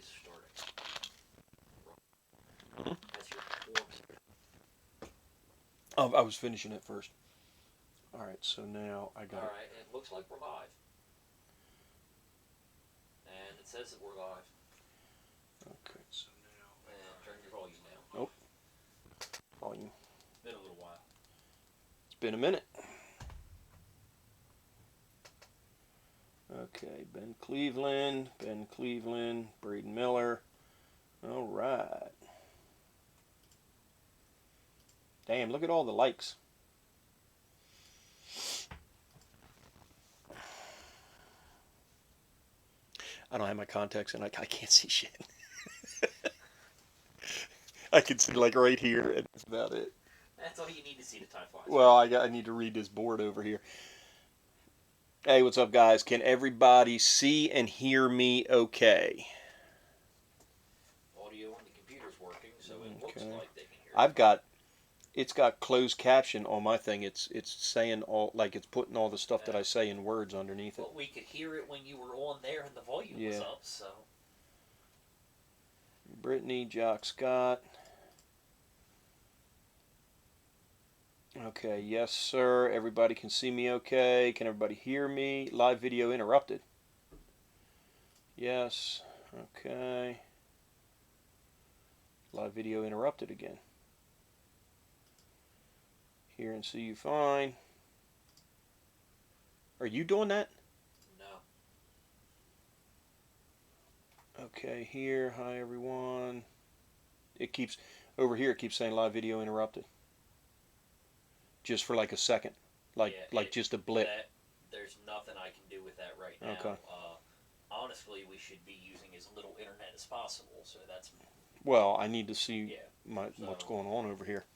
is starting. That's your warp. Oh, I was finishing it first. All right, so now I got. All right, it looks like we're live, and it says that we're live. Okay, so now. And turn your volume down. Nope. Volume. It's been a little while. It's been a minute. Okay, Ben Cleveland, Braden Miller. All right. Damn, look at all the likes. I don't have my contacts and I can't see shit. I can see like right here and that's about it. That's all you need to see the time flies. Well, I need to read this board over here. Hey, what's up, guys? Can everybody see and hear me okay? Audio on the computer's working, so it looks like they can hear it's got closed caption on my thing. It's saying all, like it's putting all the stuff that I say in words underneath it. Well, we could hear it when you were on there and the volume was up, so. Brittany, Jock Scott. Okay, yes, sir. Everybody can see me okay. Can everybody hear me? Live video interrupted. Yes. Okay. Live video interrupted again. Hear and see you fine. Are you doing that? No. Okay, here. Hi, everyone. It keeps, over here, it keeps saying live video interrupted. Just for like a second. Like just a blip. There's nothing I can do with that right now. Okay. Honestly, we should be using as little internet as possible, so that's... Well, I need to see what's going on over here.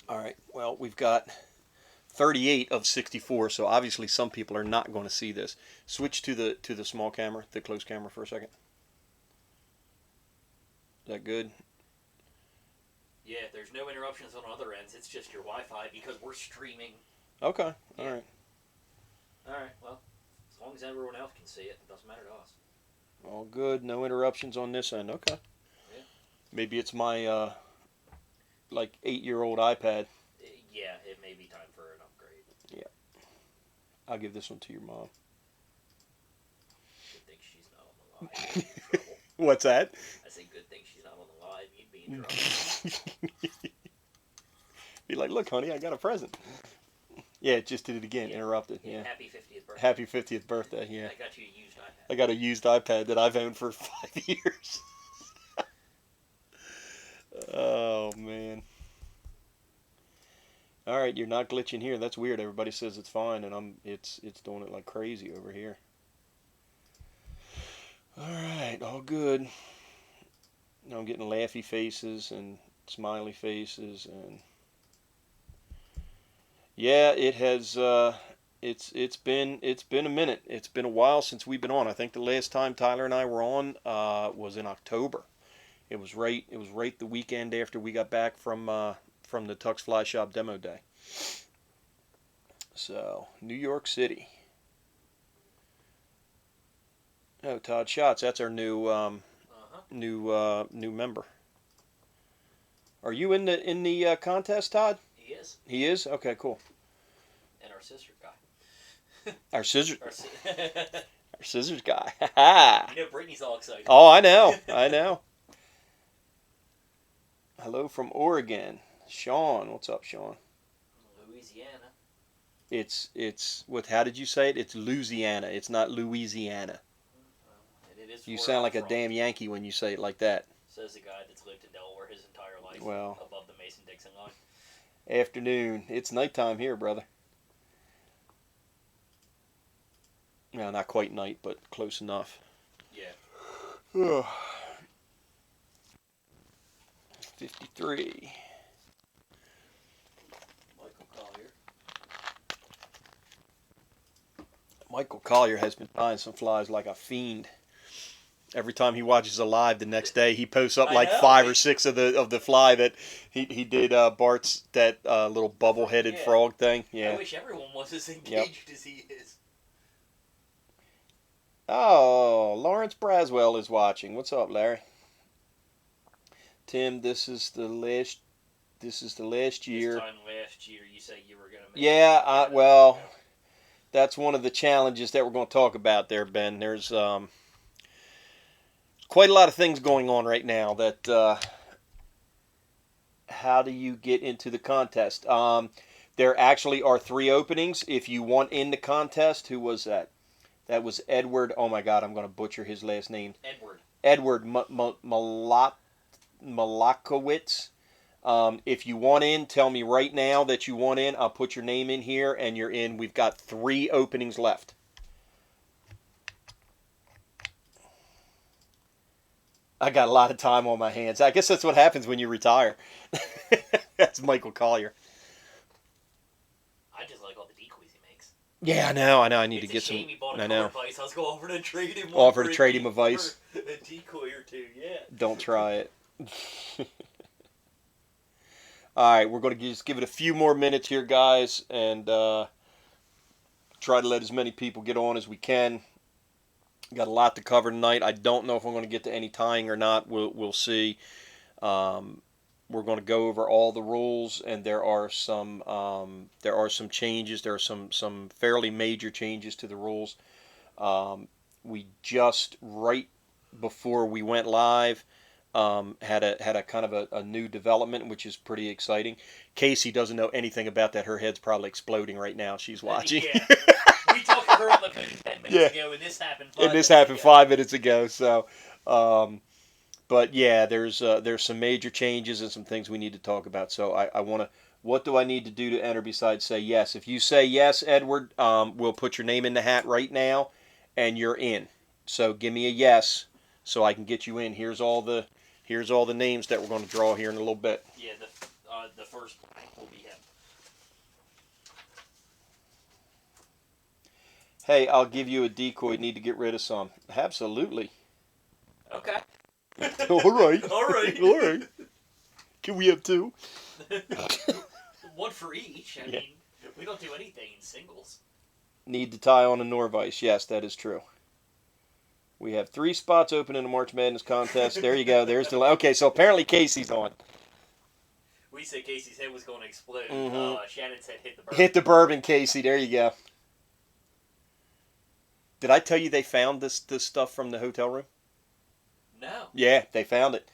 All right, well, we've got 38 of 64, so obviously some people are not going to see this. Switch to the small camera, the close camera for a second. Is that good? Yeah, there's no interruptions on other ends. It's just your Wi-Fi because we're streaming. Okay, all right. All right, well, as long as everyone else can see it, it doesn't matter to us. All good, no interruptions on this end. Okay. Yeah. Maybe it's my like 8-year-old iPad. Yeah, it may be time for an upgrade. Yeah. I'll give this one to your mom. Good thing she's not on the line. You'd be in trouble. What's that? I say good thing she's not on the line. You'd be in trouble. Be like, look, honey, I got a present. Yeah, it just did it again. Interrupted. Yeah. Happy 50th birthday. Happy 50th birthday. Yeah. I got you a used iPad. I got a used iPad that I've owned for 5 years. Oh man. All right, you're not glitching here. That's weird. Everybody says it's fine, and it's doing it like crazy over here. All right, all good. Now I'm getting laughy faces and smiley faces, and yeah, it has. It's been a minute. It's been a while since we've been on. I think the last time Tyler and I were on was in October. It was right the weekend after we got back from the Tux Fly Shop demo day. So, New York City. Oh, Todd Schatz, that's our new new member. Are you in the contest, Todd? He is. He is? Okay, cool. And our sister guy. Our scissors guy. You know, Brittany's all excited. Oh, I know. Hello from Oregon. Sean, what's up, Sean? Louisiana. It's what? How did you say it? It's Louisiana. It's not Louisiana. And it is. You sound like a damn Yankee when you say it like that. Says the guy that's lived in Delaware his entire life. Well, above the Mason-Dixon line. Afternoon. It's nighttime here, brother. No, not quite night, but close enough. Yeah. 53. Michael Collier has been buying some flies like a fiend. Every time he watches a live the next day, he posts up like 5 or 6 of the fly that he did Bart's that little bubble-headed frog thing. Yeah. I wish everyone was as engaged as he is. Oh, Lawrence Braswell is watching. What's up, Larry? Tim, this is the last year. This time last year, you said you were going to make Yeah, well, that's one of the challenges that we're going to talk about there, Ben. There's quite a lot of things going on right now that how do you get into the contest? There actually are 3 openings. If you want in the contest, who was that? That was Edward. Oh my God, I'm going to butcher his last name. Edward Malakowitz. If you want in, tell me right now that you want in. I'll put your name in here, and you're in. We've got 3 openings left. I got a lot of time on my hands. I guess that's what happens when you retire. That's Michael Collier. I just like all the decoys he makes. Yeah, I know. I need to get some. He bought I know. Vice. I was going to offer to trade him. Offer to trade him a Vice. A decoy or 2, yeah. Don't try it. All right, we're going to just give it a few more minutes here, guys, and try to let as many people get on as we can. Got a lot to cover tonight. I don't know if I'm going to get to any tying or not. We'll see. We're going to go over all the rules, and there are some changes. There are some fairly major changes to the rules. We just right before we went live had a kind of a new development, which is pretty exciting. Casey doesn't know anything about that. Her head's probably exploding right now. She's watching. Yeah. We talked to her on the phone 10 minutes ago, and this happened 5 minutes ago. So, but yeah, there's some major changes and some things we need to talk about. So I want to. What do I need to do to enter besides say yes? If you say yes, Edward, we'll put your name in the hat right now, and you're in. So give me a yes, so I can get you in. Here's all the names that we're going to draw here in a little bit. Yeah, the first will be him. Hey, I'll give you a decoy. Need to get rid of some. Absolutely. Okay. All right. All right. All right. Can we have 2? One for each. I mean, we don't do anything in singles. Need to tie on a Nor-vise. Yes, that is true. We have 3 spots open in the March Madness contest. There you go. There's the. Okay, so apparently Casey's on. We said Casey's head was going to explode. Mm-hmm. Shannon said hit the bourbon. Hit the bourbon, Casey. There you go. Did I tell you they found this stuff from the hotel room? No. Yeah, they found it.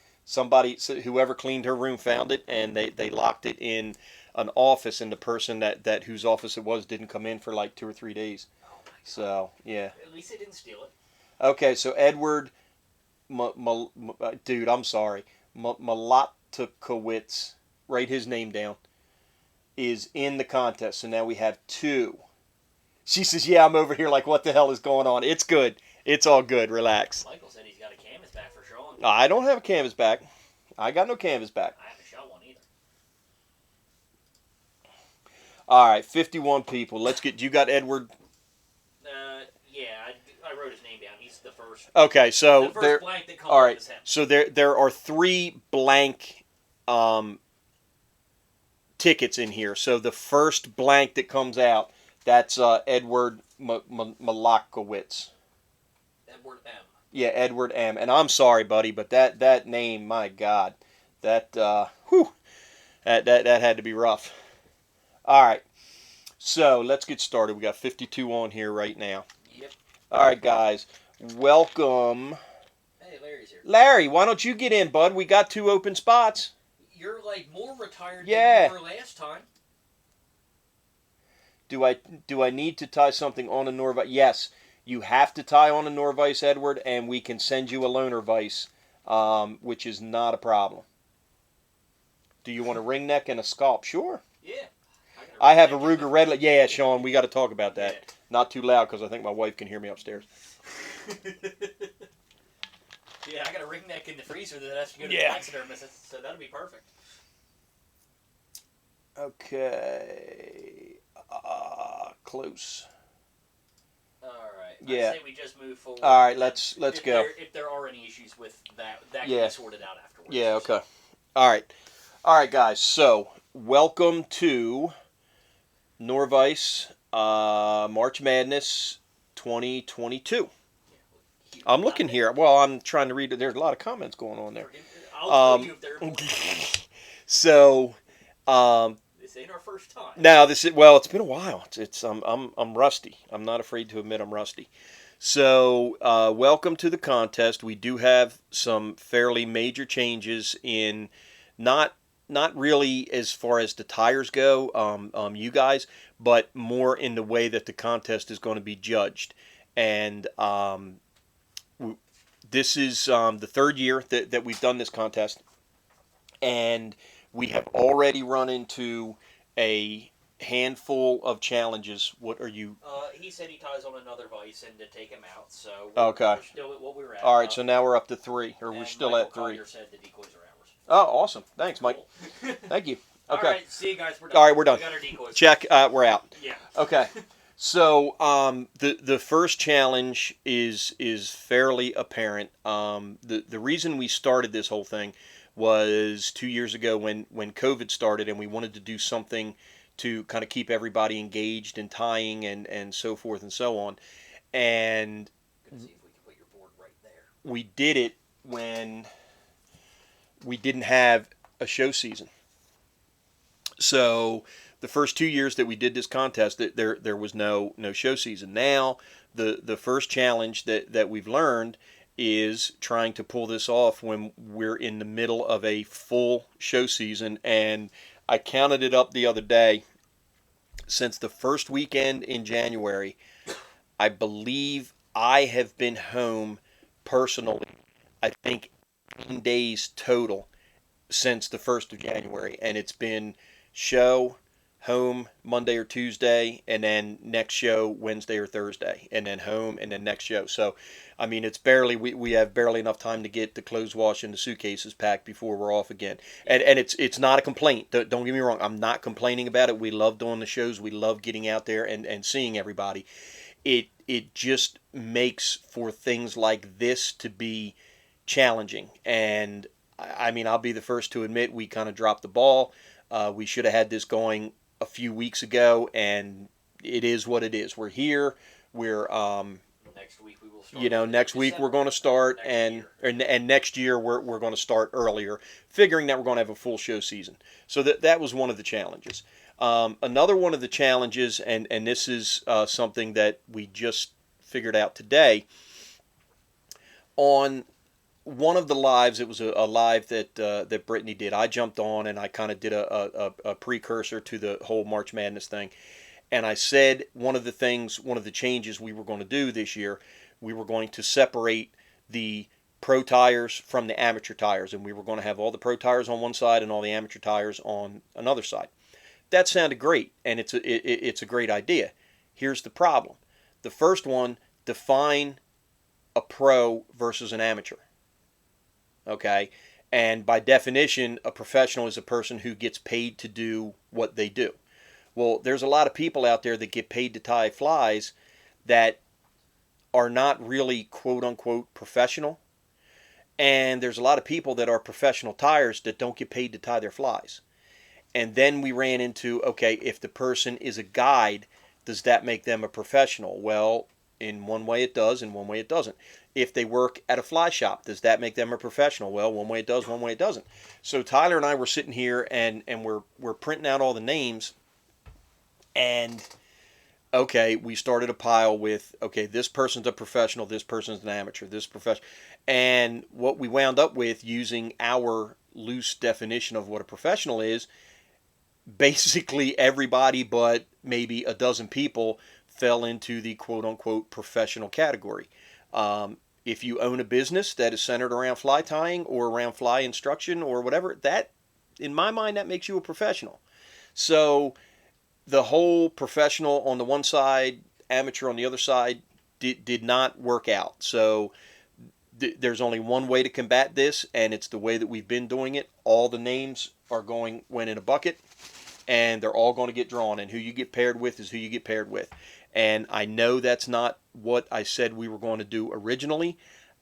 Whoever cleaned her room found it, and they locked it in an office, and the person that whose office it was didn't come in for like 2 or 3 days. Oh my God. So, yeah. At least they didn't steal it. Okay, so Edward, dude, I'm sorry, Malatkowitz, write his name down, is in the contest. So now we have 2. She says, yeah, I'm over here like, what the hell is going on? It's good. It's all good. Relax. Michael said he's got a canvas back for Sean. I don't have a canvas back. I got no canvas back. I haven't shot one either. All right, 51 people. Let's get, you got Edward? Yeah, I wrote his name down. He's the first. Okay, so the first blank that comes all up right, is him. so there are 3 blank tickets in here. So the first blank that comes out, that's Edward Malakowitz. Edward M. Yeah, Edward M. And I'm sorry, buddy, but that name, my God, that had to be rough. All right, so let's get started. We got 52 on here right now. Yep. All right, guys, welcome. Hey, Larry's here. Larry, why don't you get in, bud? We got 2 open spots. You're like more retired Yeah. than you were last time. Do I need to tie something on a Nor-vise? Yes, you have to tie on a Nor-vise, Edward, and we can send you a loaner vise, which is not a problem. Do you want a ring neck and a scalp? Sure. Yeah. I have a Ruger Red. Yeah, Sean, we got to talk about that. Yeah. Not too loud because I think my wife can hear me upstairs. Yeah, I got a ring neck in the freezer that has to go to the Yeah. taxidermist, so that'll be perfect. Okay. Close. All right. Yeah. I say we just move forward. All right, let's go. If there are any issues with that can Yeah. be sorted out afterwards. Yeah, okay. All right, guys. So, welcome to Norvise March Madness 2022. I'm looking here. Well, I'm trying to read it. There's a lot of comments going on there. I'll tell you if they're important. So, This ain't our first time. now this is, well, it's been a while. I'm rusty. I'm not afraid to admit I'm rusty. So, welcome to the contest. We do have some fairly major changes in not really as far as the tires go, you guys, but more in the way that the contest is going to be judged. And this is the third year that we've done this contest, and we have already run into a handful of challenges. What are you? He said he ties on another vise and to take him out, so Okay. we're still at what we were at. All right, so now we're up to 3, or we're and still Michael at 3. Collier said the decoys are ours. Oh, awesome. Thanks, Mike. Cool. Thank you. All Okay. right, see you guys. We're done. All right, we're done. We got our decoys. Check. We're out. Yeah. Okay. So the first challenge is fairly apparent. The reason we started this whole thing was 2 years ago when COVID started, and we wanted to do something to kind of keep everybody engaged in tying and so forth and so on. And Gonna see if we can put your board right there. we did it when we didn't have a show season. So the first 2 years that we did this contest, there was no show season. Now the first challenge that we've learned is trying to pull this off when we're in the middle of a full show season. And I counted it up the other day. Since the first weekend in January, I believe I have been home personally, I think 10 days total since the 1st of January. And it's been show, home Monday or Tuesday, and then next show Wednesday or Thursday, and then home, and then next show. So, I mean, it's barely, we have barely enough time to get the clothes washed and the suitcases packed before we're off again. And it's not a complaint. Don't get me wrong. I'm not complaining about it. We love doing the shows. We love getting out there and seeing everybody. It just makes for things like this to be challenging. And I mean, I'll be the first to admit we kind of dropped the ball. We should have had this going a few weeks ago, and it is what it is. We're here. We're Next week we will start. next week we're going to start, and next year we're going to start earlier, figuring that we're going to have a full show season. So that was one of the challenges. Another one of the challenges, and this is something that we just figured out today. On one of the lives, it was a live that Brittany did. I jumped on and I kind of did a precursor to the whole March Madness thing. And I said one of the changes we were going to do this year, we were going to separate the pro tires from the amateur tires. And we were going to have all the pro tires on one side and all the amateur tires on another side. That sounded great, and it's a great idea. Here's the problem. The first one, define a pro versus an amateur. Okay, and by definition, a professional is a person who gets paid to do what they do. Well, there's a lot of people out there that get paid to tie flies that are not really quote-unquote professional, and there's a lot of people that are professional tiers that don't get paid to tie their flies. And then we ran into, okay, if the person is a guide, does that make them a professional? Well, in one way it does, in one way it doesn't. If they work at a fly shop, does that make them a professional? Well, one way it does, one way it doesn't. So Tyler and I were sitting here and we're printing out all the names, and okay, we started a pile with, okay, this person's a professional, this person's an amateur, this professional. And what we wound up with, using our loose definition of what a professional is, basically everybody but maybe a dozen people fell into the quote-unquote professional category. If you own a business that is centered around fly tying or around fly instruction or whatever, that, in my mind, that makes you a professional. So the whole professional on the one side, amateur on the other side, did not work out. So there's only one way to combat this, and it's the way that we've been doing it. All the names went in a bucket, and they're all going to get drawn, and who you get paired with is who you get paired with. And I know that's not what I said we were going to do originally.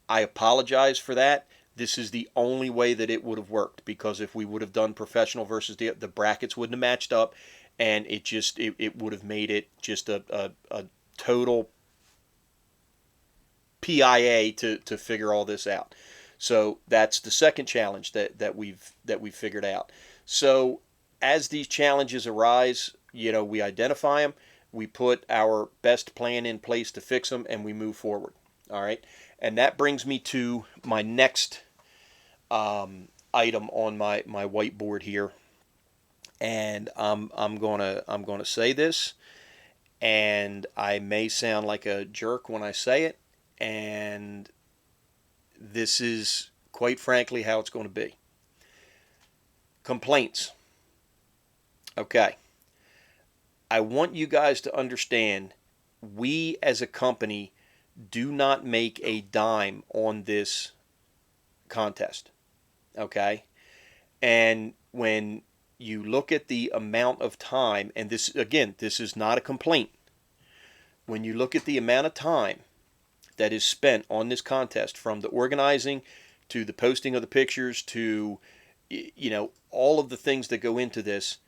I apologize for that. This is the only way that it would have worked, because if we would have done professional versus the brackets wouldn't have matched up, and it would have made it just a total PIA to figure all this out. So that's the second challenge that we've figured out. So as these challenges arise, we identify them, we put our best plan in place to fix them, and we move forward. All right, and that brings me to my next item on my whiteboard here, and I'm gonna say this, and I may sound like a jerk when I say it, and this is quite frankly how it's going to be. Complaints. Okay. I want you guys to understand, we as a company do not make a dime on this contest. Okay? And when you look at the amount of time, and this, again, this is not a complaint. When you look at the amount of time that is spent on this contest, from the organizing to the posting of the pictures to, all of the things that go into this,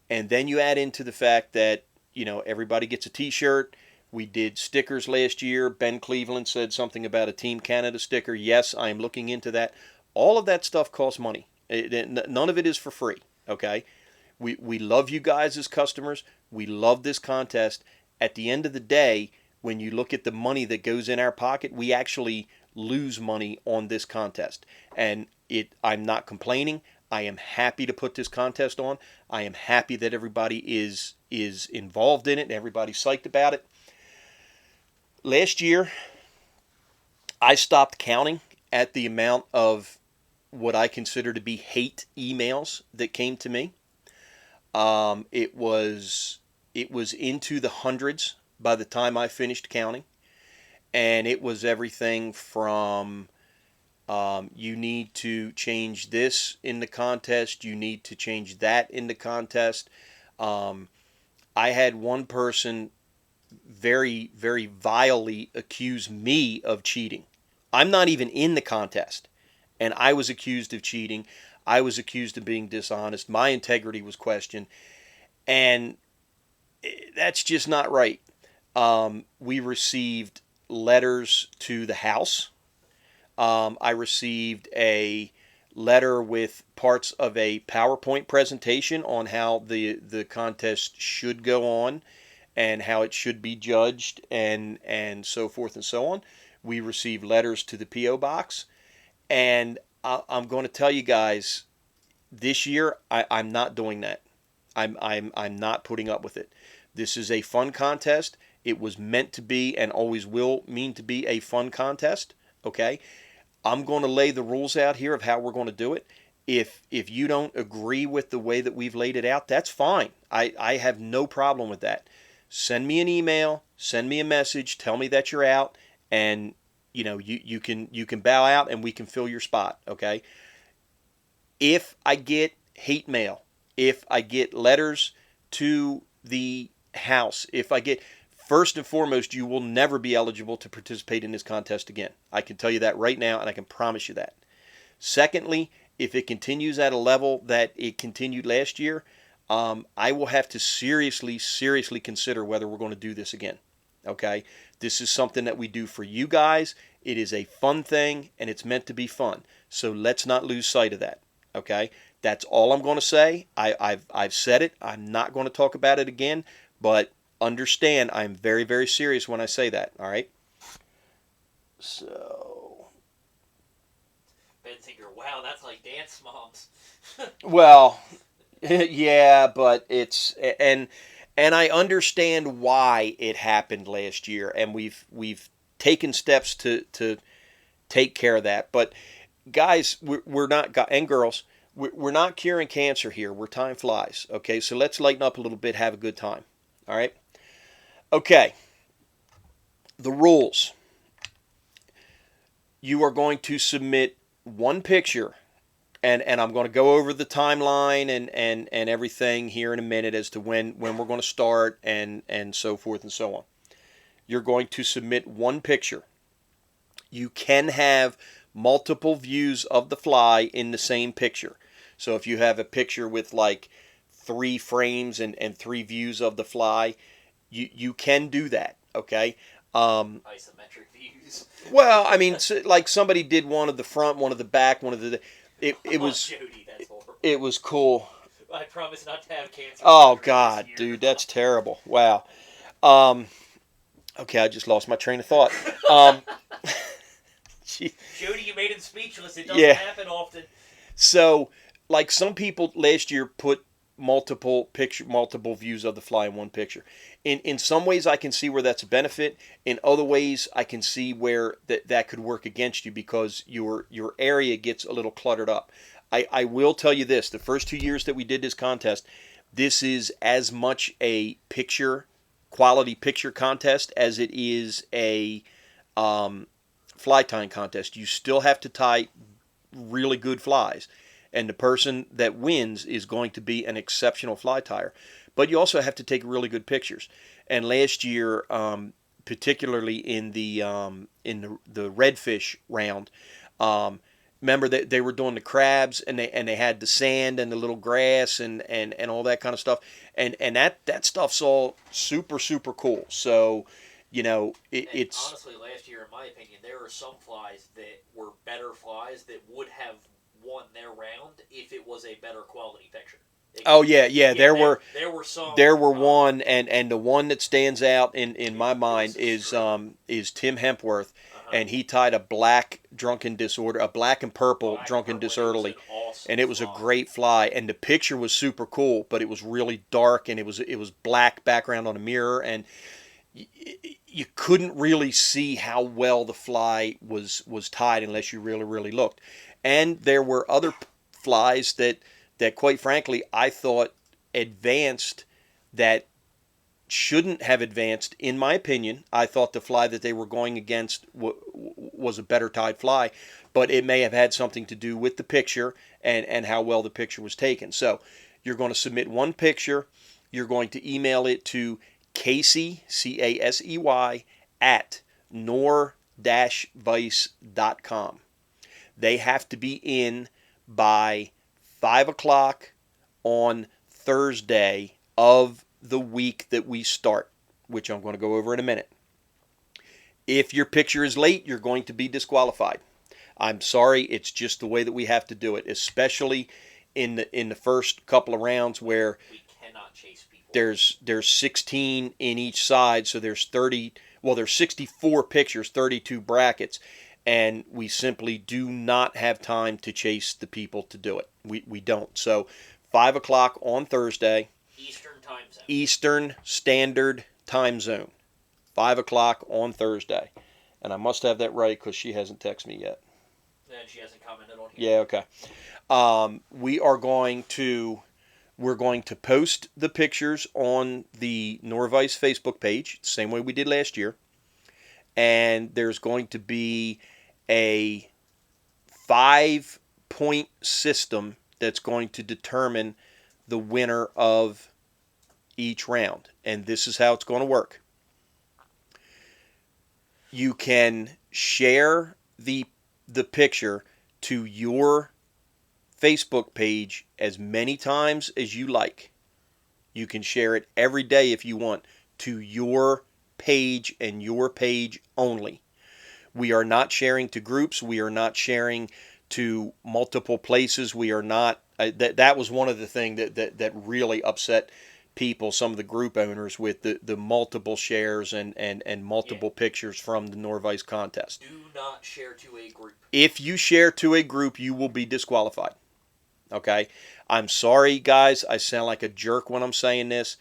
and then you add into the fact that, everybody gets a t-shirt. We did stickers last year. Ben Cleveland said something about a Team Canada sticker. Yes, I am looking into that. All of that stuff costs money. None of it is for free, okay? We love you guys as customers. We love this contest. At the end of the day, when you look at the money that goes in our pocket, we actually lose money on this contest. And I'm not complaining. I am happy to put this contest on. I am happy that everybody is involved in it and everybody's psyched about it. Last year, I stopped counting at the amount of what I consider to be hate emails that came to me. It was into the hundreds by the time I finished counting, and it was everything from you need to change this in the contest, you need to change that in the contest. I had one person very, very vilely accuse me of cheating. I'm not even in the contest, and I was accused of cheating. I was accused of being dishonest. My integrity was questioned, and that's just not right. We received letters to the house. I received a letter with parts of a PowerPoint presentation on how the contest should go on and how it should be judged and so forth and so on. We received letters to the P.O. box. And I'm going to tell you guys, this year I'm not doing that. I'm not putting up with it. This is a fun contest. It was meant to be and always will mean to be a fun contest. Okay? I'm going to lay the rules out here of how we're going to do it. If you don't agree with the way that we've laid it out, that's fine. I have no problem with that. Send me an email, send me a message, tell me that you're out, and you can bow out and we can fill your spot, okay? If I get hate mail, if I get letters to the house, first and foremost, you will never be eligible to participate in this contest again. I can tell you that right now, and I can promise you that. Secondly, if it continues at a level that it continued last year, I will have to seriously consider whether we're going to do this again. Okay? This is something that we do for you guys. It is a fun thing, and it's meant to be fun. So let's not lose sight of that. Okay? That's all I'm going to say. I've said it. I'm not going to talk about it again, but understand I'm very, very serious when I say that. All right? So... Ben thinker, wow, that's like Dance Moms. Well... Yeah, but and I understand why it happened last year, and we've taken steps to take care of that. But guys, we're not, and girls, we're not curing cancer here. Where time flies. Okay, so let's lighten up a little bit, have a good time. All right. Okay. The rules. You are going to submit one picture. And I'm going to go over the timeline and everything here in a minute as to when we're going to start and so forth and so on. You're going to submit one picture. You can have multiple views of the fly in the same picture. So if you have a picture with like 3 frames and 3 views of the fly, you can do that, okay? Isometric views. views. Well, I mean, like somebody did one of the front, one of the back, one of the. It was. Jody, that's horrible. It was cool. I promise not to have cancer. Oh God, dude, that's terrible. Wow. Okay, I just lost my train of thought. Jody, you made him speechless. It doesn't happen often. So, like some people last year put multiple views of the fly in one picture. In some ways, I can see where that's a benefit. In other ways, I can see where that could work against you because your area gets a little cluttered up. I will tell you this: the first 2 years that we did this contest, this is as much a quality picture contest as it is a fly tying contest. You still have to tie really good flies, and the person that wins is going to be an exceptional fly tyer. But you also have to take really good pictures. And last year, particularly in the redfish round, remember that they were doing the crabs and they had the sand and the little grass and all that kind of stuff, and that stuff's all super cool. So, it's honestly, last year, in my opinion, there were some flies that were better flies that would have won their round if it was a better quality picture. There were some. There were one, and the one that stands out in my mind is Tim Hempworth, and he tied a black and purple drunken disorderly, awesome and it was a great fly, and the picture was super cool, but it was really dark, and it was black background on a mirror, and you couldn't really see how well the fly was tied unless you really looked. And there were other flies that quite frankly I thought advanced that shouldn't have advanced. In my opinion, I thought the fly that they were going against was a better tied fly, but it may have had something to do with the picture and how well the picture was taken. So you're going to submit one picture. You're going to email it to Casey, Casey, at Nor-vise.com. They have to be in by 5 o'clock on Thursday of the week that we start, which I'm going to go over in a minute. If your picture is late, you're going to be disqualified. I'm sorry, it's just the way that we have to do it, especially in the first couple of rounds where we cannot chase people. There's 16 in each side, so there's 64 pictures, 32 brackets, and we simply do not have time to chase the people to do it. We don't. So 5 o'clock on Thursday. Eastern time zone. Eastern Standard Time Zone. 5 o'clock on Thursday. And I must have that right because she hasn't texted me yet. And she hasn't commented on here. Yeah, okay. We're going to post the pictures on the Norvise Facebook page, the same way we did last year. And there's going to be a 5-point system that's going to determine the winner of each round. And this is how it's going to work. You can share the picture to your Facebook page as many times as you like. You can share it every day if you want to your page and your page only. We are not sharing to groups. We are not sharing to multiple places. We are not. That was one of the things that really upset people, some of the group owners, with the multiple shares and multiple pictures from the Nor-vise contest. Do not share to a group. If you share to a group, you will be disqualified. Okay? I'm sorry, guys. I sound like a jerk when I'm saying this.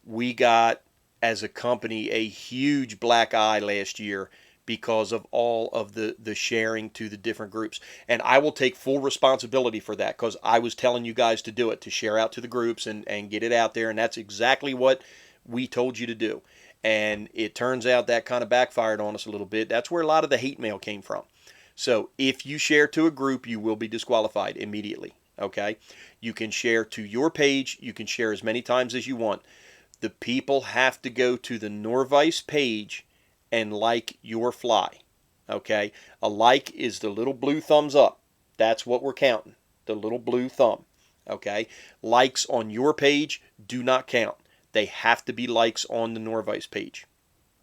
We got, as a company, a huge black eye last year because of all of the sharing to the different groups. And I will take full responsibility for that because I was telling you guys to do it, to share out to the groups and get it out there. And that's exactly what we told you to do. And it turns out that kind of backfired on us a little bit. That's where a lot of the hate mail came from. So if you share to a group, you will be disqualified immediately. Okay? You can share to your page. You can share as many times as you want. The people have to go to the Nor-vise page and like your fly. Okay? A like is the little blue thumbs up. That's what we're counting. The little blue thumb. Okay? Likes on your page do not count. They have to be likes on the Nor-vise page.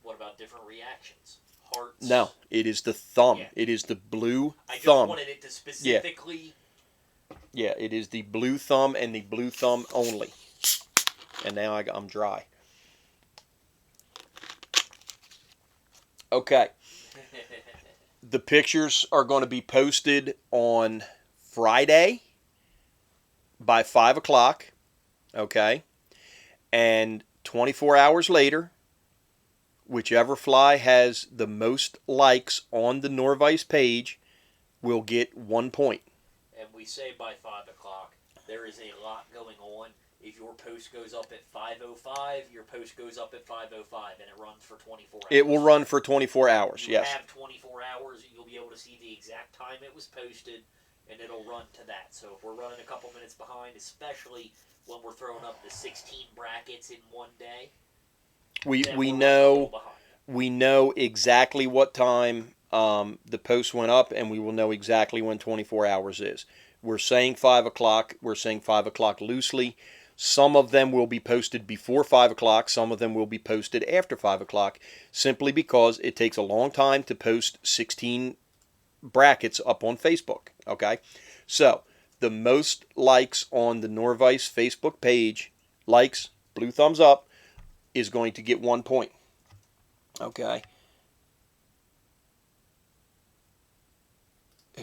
What about different reactions? parts? No, it is the thumb. Yeah. It is the blue I just thumb. wanted it to specifically... Yeah, it is the blue thumb and the blue thumb only. And now I'm dry. Okay. The pictures are going to be posted on Friday by 5 o'clock. Okay. And 24 hours later, whichever fly has the most likes on the Nor-vise page will get 1 point. And we say by 5 o'clock, there is a lot going on. If your post goes up at 5:05, your post goes up at 5:05, and it runs for 24 hours. It will run for 24 hours, yes. You have 24 hours, you'll be able to see the exact time it was posted, and it'll run to that. So if we're running a couple minutes behind, especially when we're throwing up the 16 brackets in one day, we know exactly what time the post went up, and we will know exactly when 24 hours is. We're saying 5 o'clock. We're saying 5 o'clock loosely. Some of them will be posted before 5 o'clock. Some of them will be posted after 5 o'clock, simply because it takes a long time to post 16 brackets up on Facebook. Okay? So, the most likes on the Nor-vise Facebook page, likes, blue thumbs up, is going to get 1 point. Okay?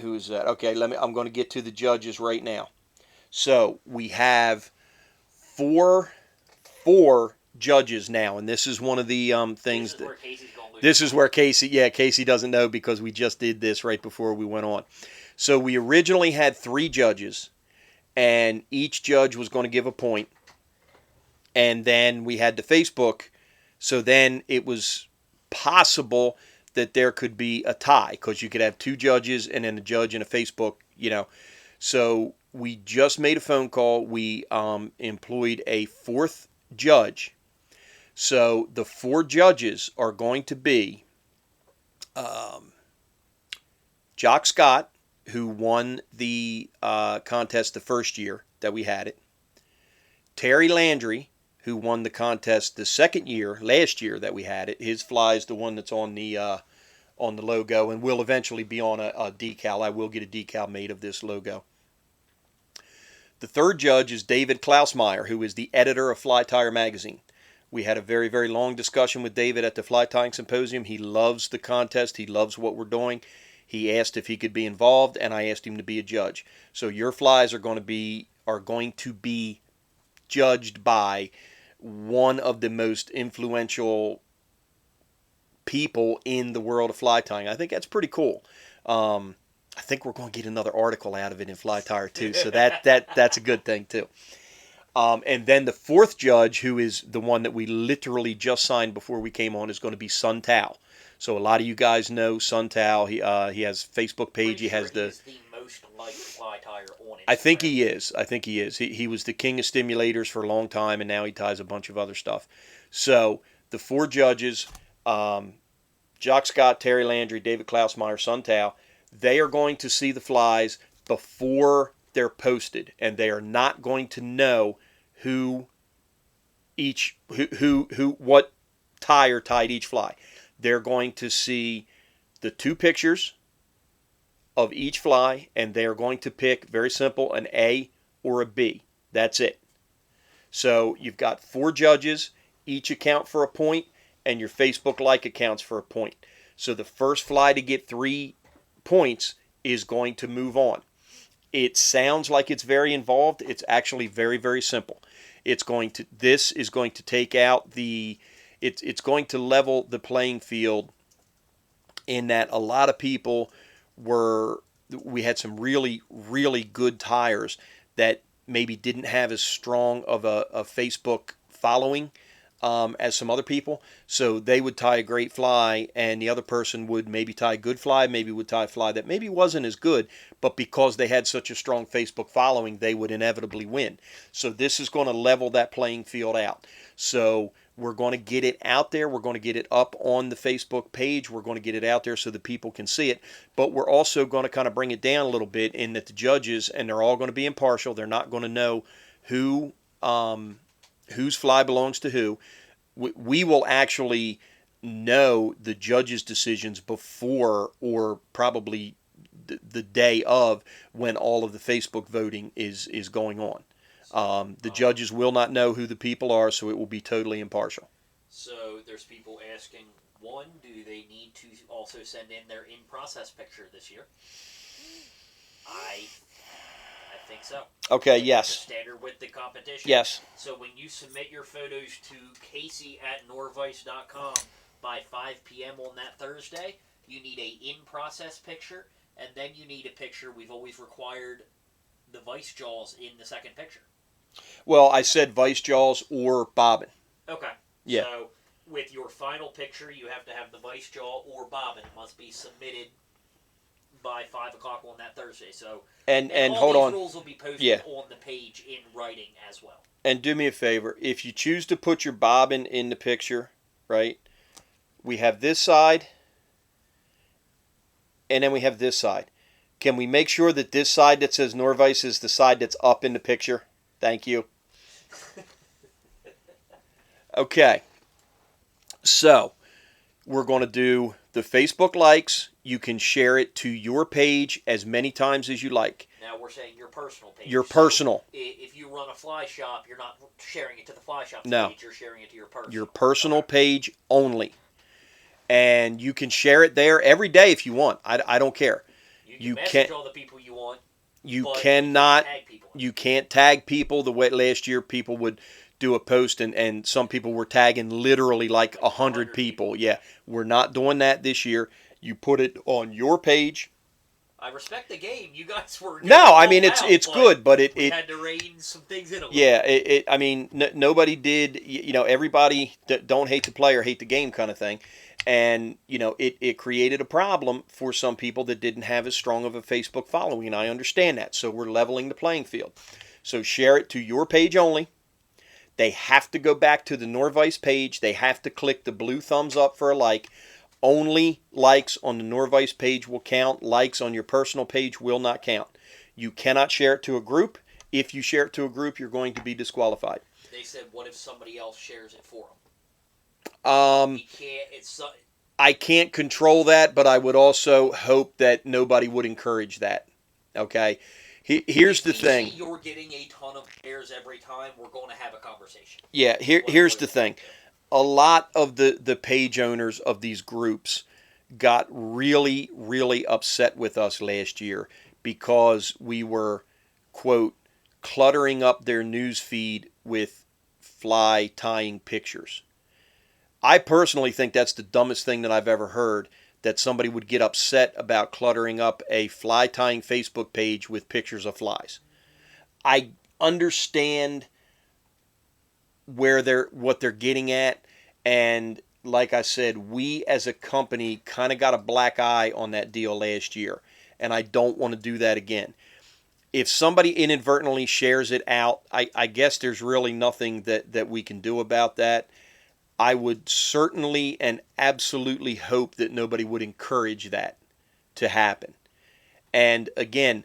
Who is that? Okay, I'm going to get to the judges right now. So, we have four judges now, and this is one of the things that this is where Casey doesn't know because we just did this right before we went on. So we originally had 3 judges, and each judge was going to give a point, and then we had the Facebook, so then it was possible that there could be a tie because you could have 2 judges and then a judge and a Facebook, So we just made a phone call. We employed a 4th judge. So the 4 judges are going to be Jock Scott, who won the contest the first year that we had it. Terry Landry, who won the contest the second year, last year that we had it. His fly is the one that's on the logo and will eventually be on a decal. I will get a decal made of this logo. The 3rd judge is David Klausmeyer, who is the editor of Fly Tire Magazine. We had a very, very long discussion with David at the Fly Tying Symposium. He loves the contest. He loves what we're doing. He asked if he could be involved, and I asked him to be a judge. So your flies are going to be judged by one of the most influential people in the world of fly tying. I think that's pretty cool. I think we're going to get another article out of it in Fly Tire too, so that's a good thing too. And then the 4th judge, who is the one that we literally just signed before we came on, is going to be Sun Tao. So a lot of you guys know Sun Tao. He has a Facebook page. He has the most liked fly tire on Instagram. I think he is. He was the king of stimulators for a long time, and now he ties a bunch of other stuff. So the 4 judges, Jock Scott, Terry Landry, David Klausmeyer, Sun Tao, they are going to see the flies before they're posted, and they are not going to know what tire tied each fly. They're going to see the 2 pictures of each fly, and they're going to pick, very simple, an A or a B. That's it. So you've got 4 judges, each account for a point, and your Facebook like accounts for a point. So the first fly to get 3 points is going to move on. It sounds like it's very involved. It's actually very, very simple. This is going to take out it's going to level the playing field in that a lot of people we had some really, really good tires that maybe didn't have as strong of a Facebook following as some other people. So they would tie a great fly, and the other person would maybe tie a good fly, maybe would tie a fly that maybe wasn't as good, but because they had such a strong Facebook following, they would inevitably win. So this is going to level that playing field out. So we're going to get it out there. We're going to get it up on the Facebook page. We're going to get it out there so that people can see it. But we're also going to kind of bring it down a little bit in that the judges, and they're all going to be impartial. They're not going to know whose fly belongs to who. We will actually know the judges' decisions before or probably the day of when all of the Facebook voting is going on. The judges will not know who the people are, so it will be totally impartial. So there's people asking, one, do they need to also send in their in-process picture this year? I think so. Okay, yes. Standard with the competition. Yes. So when you submit your photos to Casey@Norvise.com by 5 p.m. on that Thursday, you need a in-process picture, and then you need a picture. We've always required the vice jaws in the second picture. Well, I said vice jaws or bobbin. Okay. Yeah. So with your final picture, you have to have the vice jaw or bobbin. It must be submitted by 5 o'clock on that Thursday. So and all hold these on. rules will be posted on the page in writing as well. And do me a favor, if you choose to put your bobbin in the picture, right? We have this side, and then we have this side. Can we make sure that this side that says Nor-vise is the side that's up in the picture? Thank you. Okay. So, we're going to do the Facebook likes. You can share it to your page as many times as you like. Now we're saying your personal page. Your personal. So if you run a fly shop, you're not sharing it to the fly shop No. page. You're sharing it to your personal. Your personal page only. And you can share it there every day if you want. I don't care. You can message all the people you want. You but cannot. You can't tag people. You can't tag people. The way last year people would do a post and some people were tagging literally like 100 people. Yeah, we're not doing that this year. You put it on your page. I respect the game. You guys were no. I mean it's good, but it had to rein some things in a little. Yeah, I mean nobody did. You know, everybody don't hate the player, hate the game kind of thing, and you know it created a problem for some people that didn't have as strong of a Facebook following, and I understand that. So we're leveling the playing field. So share it to your page only. They have to go back to the Nor-vise page. They have to click the blue thumbs up for a like. Only likes on the Nor-vise page will count. Likes on your personal page will not count. You cannot share it to a group. If you share it to a group, you're going to be disqualified. They said, what if somebody else shares it for them? I can't control that, but I would also hope that nobody would encourage that. Okay? Here's the thing. If you're getting a ton of shares every time, we're going to have a conversation. Yeah, here's the thing. A lot of the page owners of these groups got really, really upset with us last year because we were, quote, cluttering up their news feed with fly tying pictures. I personally think that's the dumbest thing that I've ever heard, that somebody would get upset about cluttering up a fly tying Facebook page with pictures of flies. I understand what they're getting at, and like I said, we as a company kind of got a black eye on that deal last year, and I don't want to do that again. If somebody inadvertently shares it out, I guess there's really nothing that we can do about that. I would certainly and absolutely hope that nobody would encourage that to happen. And again,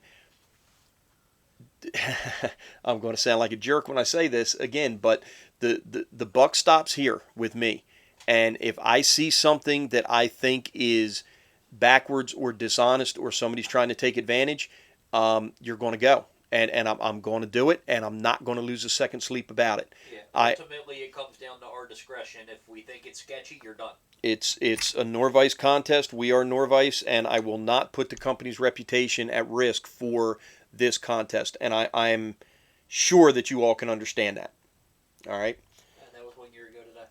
I'm going to sound like a jerk when I say this again, but the buck stops here with me. And if I see something that I think is backwards or dishonest or somebody's trying to take advantage, you're going to go. And I'm going to do it, and I'm not going to lose a second's sleep about it. Yeah, ultimately, it comes down to our discretion. If we think it's sketchy, you're done. It's a Nor-vise contest. We are Nor-vise, and I will not put the company's reputation at risk for this contest. And I'm sure that you all can understand that. All right? And that was 1 year ago today.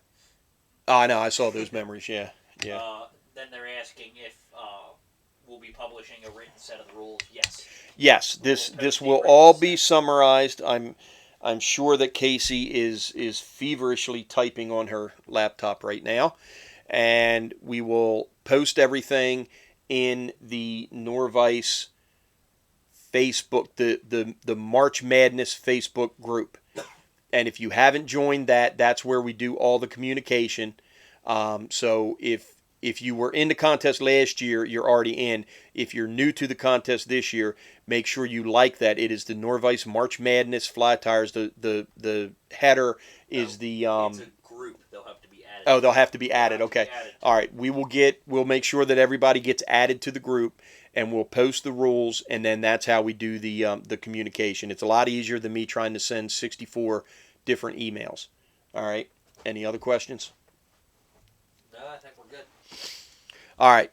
I know. I saw those memories, yeah. Then they're asking if we'll be publishing a written set of the rules. Yes. Yes, this will all be summarized. I'm sure that Casey is feverishly typing on her laptop right now, and we will post everything in the Nor-vise Facebook, the March Madness Facebook group. And if you haven't joined that, that's where we do all the communication. So if you were in the contest last year, you're already in. If you're new to the contest this year, make sure you like that. It is the Norvise March Madness fly tires. The header is the it's a group. They'll have to be Oh, they'll have to be added. Okay. Added. All right. We'll make sure that everybody gets added to the group, and we'll post the rules, and then that's how we do the communication. It's a lot easier than me trying to send 64 different emails. All right. Any other questions? No, I think we're good. All right.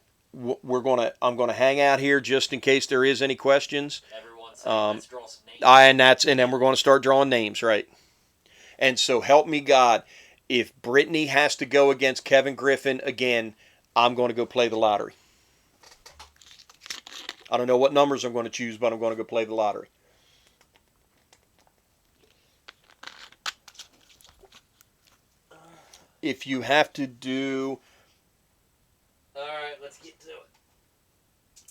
I'm gonna hang out here just in case there is any questions. Everyone's saying, let's draw some names. And then we're going to start drawing names, right? And so help me God, if Brittany has to go against Kevin Griffin again, I'm going to go play the lottery. I don't know what numbers I'm going to choose, but I'm going to go play the lottery. If you have to do... All right, let's get to it.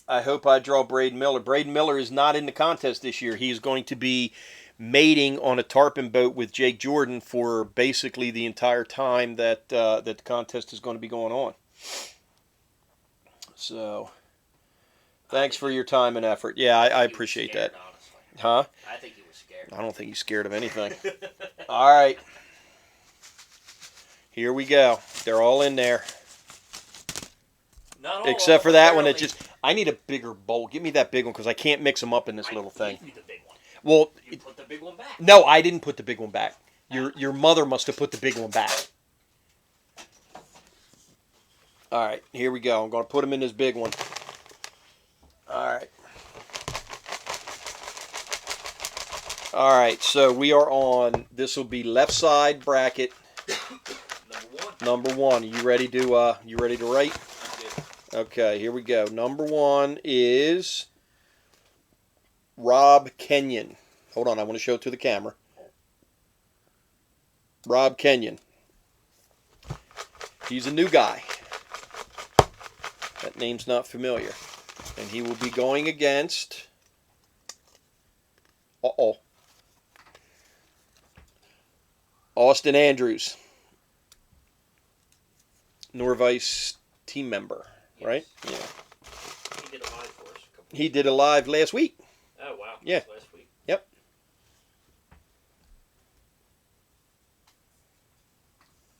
I hope I draw Braden Miller. Braden Miller is not in the contest this year. He is going to be mating on a tarpon boat with Jake Jordan for basically the entire time that the contest is going to be going on. So, thanks for your time and effort. Yeah, I appreciate that. Honestly. Huh? I think he was scared. I don't think he's scared of anything. All right. Here we go. They're all in there. Not all Except for that one. I need a bigger bowl. Give me that big one because I can't mix them up in this little thing. You the big one. Well, you put the big one back. No, I didn't put the big one back. Your mother must have put the big one back. All right, here we go. I'm going to put them in this big one. All right. All right, so we are on, this will be left side bracket. Number one. You ready to write? Okay, here we go. Number one is Rob Kenyon. Hold on, I want to show it to the camera. Rob Kenyon. He's a new guy. That name's not familiar. And he will be going against... Austin Andrews. Nor-vise team member. Yes. Right? Yeah. He did a live for us. He did a live last week. Oh, wow. Yeah. Last week. Yep.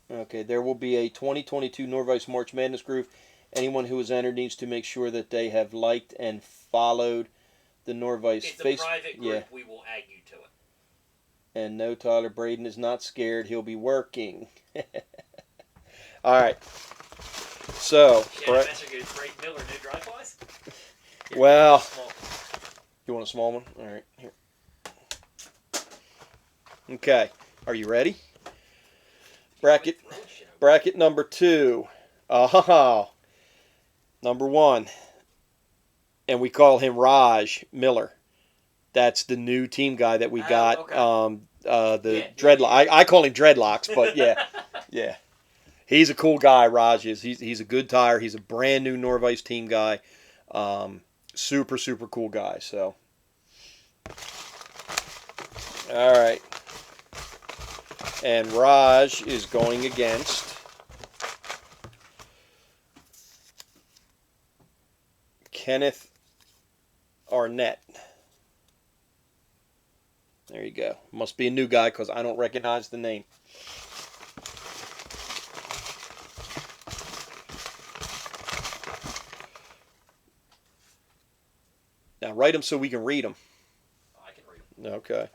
Okay, there will be a 2022 Norvise March Madness group. Anyone who has entered needs to make sure that they have liked and followed the Nor-vise It's a private group. Yeah. We will add you to it. And no, Tyler, Braden is not scared. He'll be working. All right. So, Braden Miller, new drive-bys? Well, you want a small one? All right, here. Okay, are you ready? Bracket number 2. Number 1. And we call him Raj Miller. That's the new team guy that we got. Okay. Dreadlock. I call him Dreadlocks, but yeah. Yeah. He's a cool guy, Raj is. He's a good tire. He's a brand new Nor-vise team guy. Super, super cool guy. So, all right. And Raj is going against Kenneth Arnett. There you go. Must be a new guy because I don't recognize the name. Now write them so we can read them. I can read them. Okay.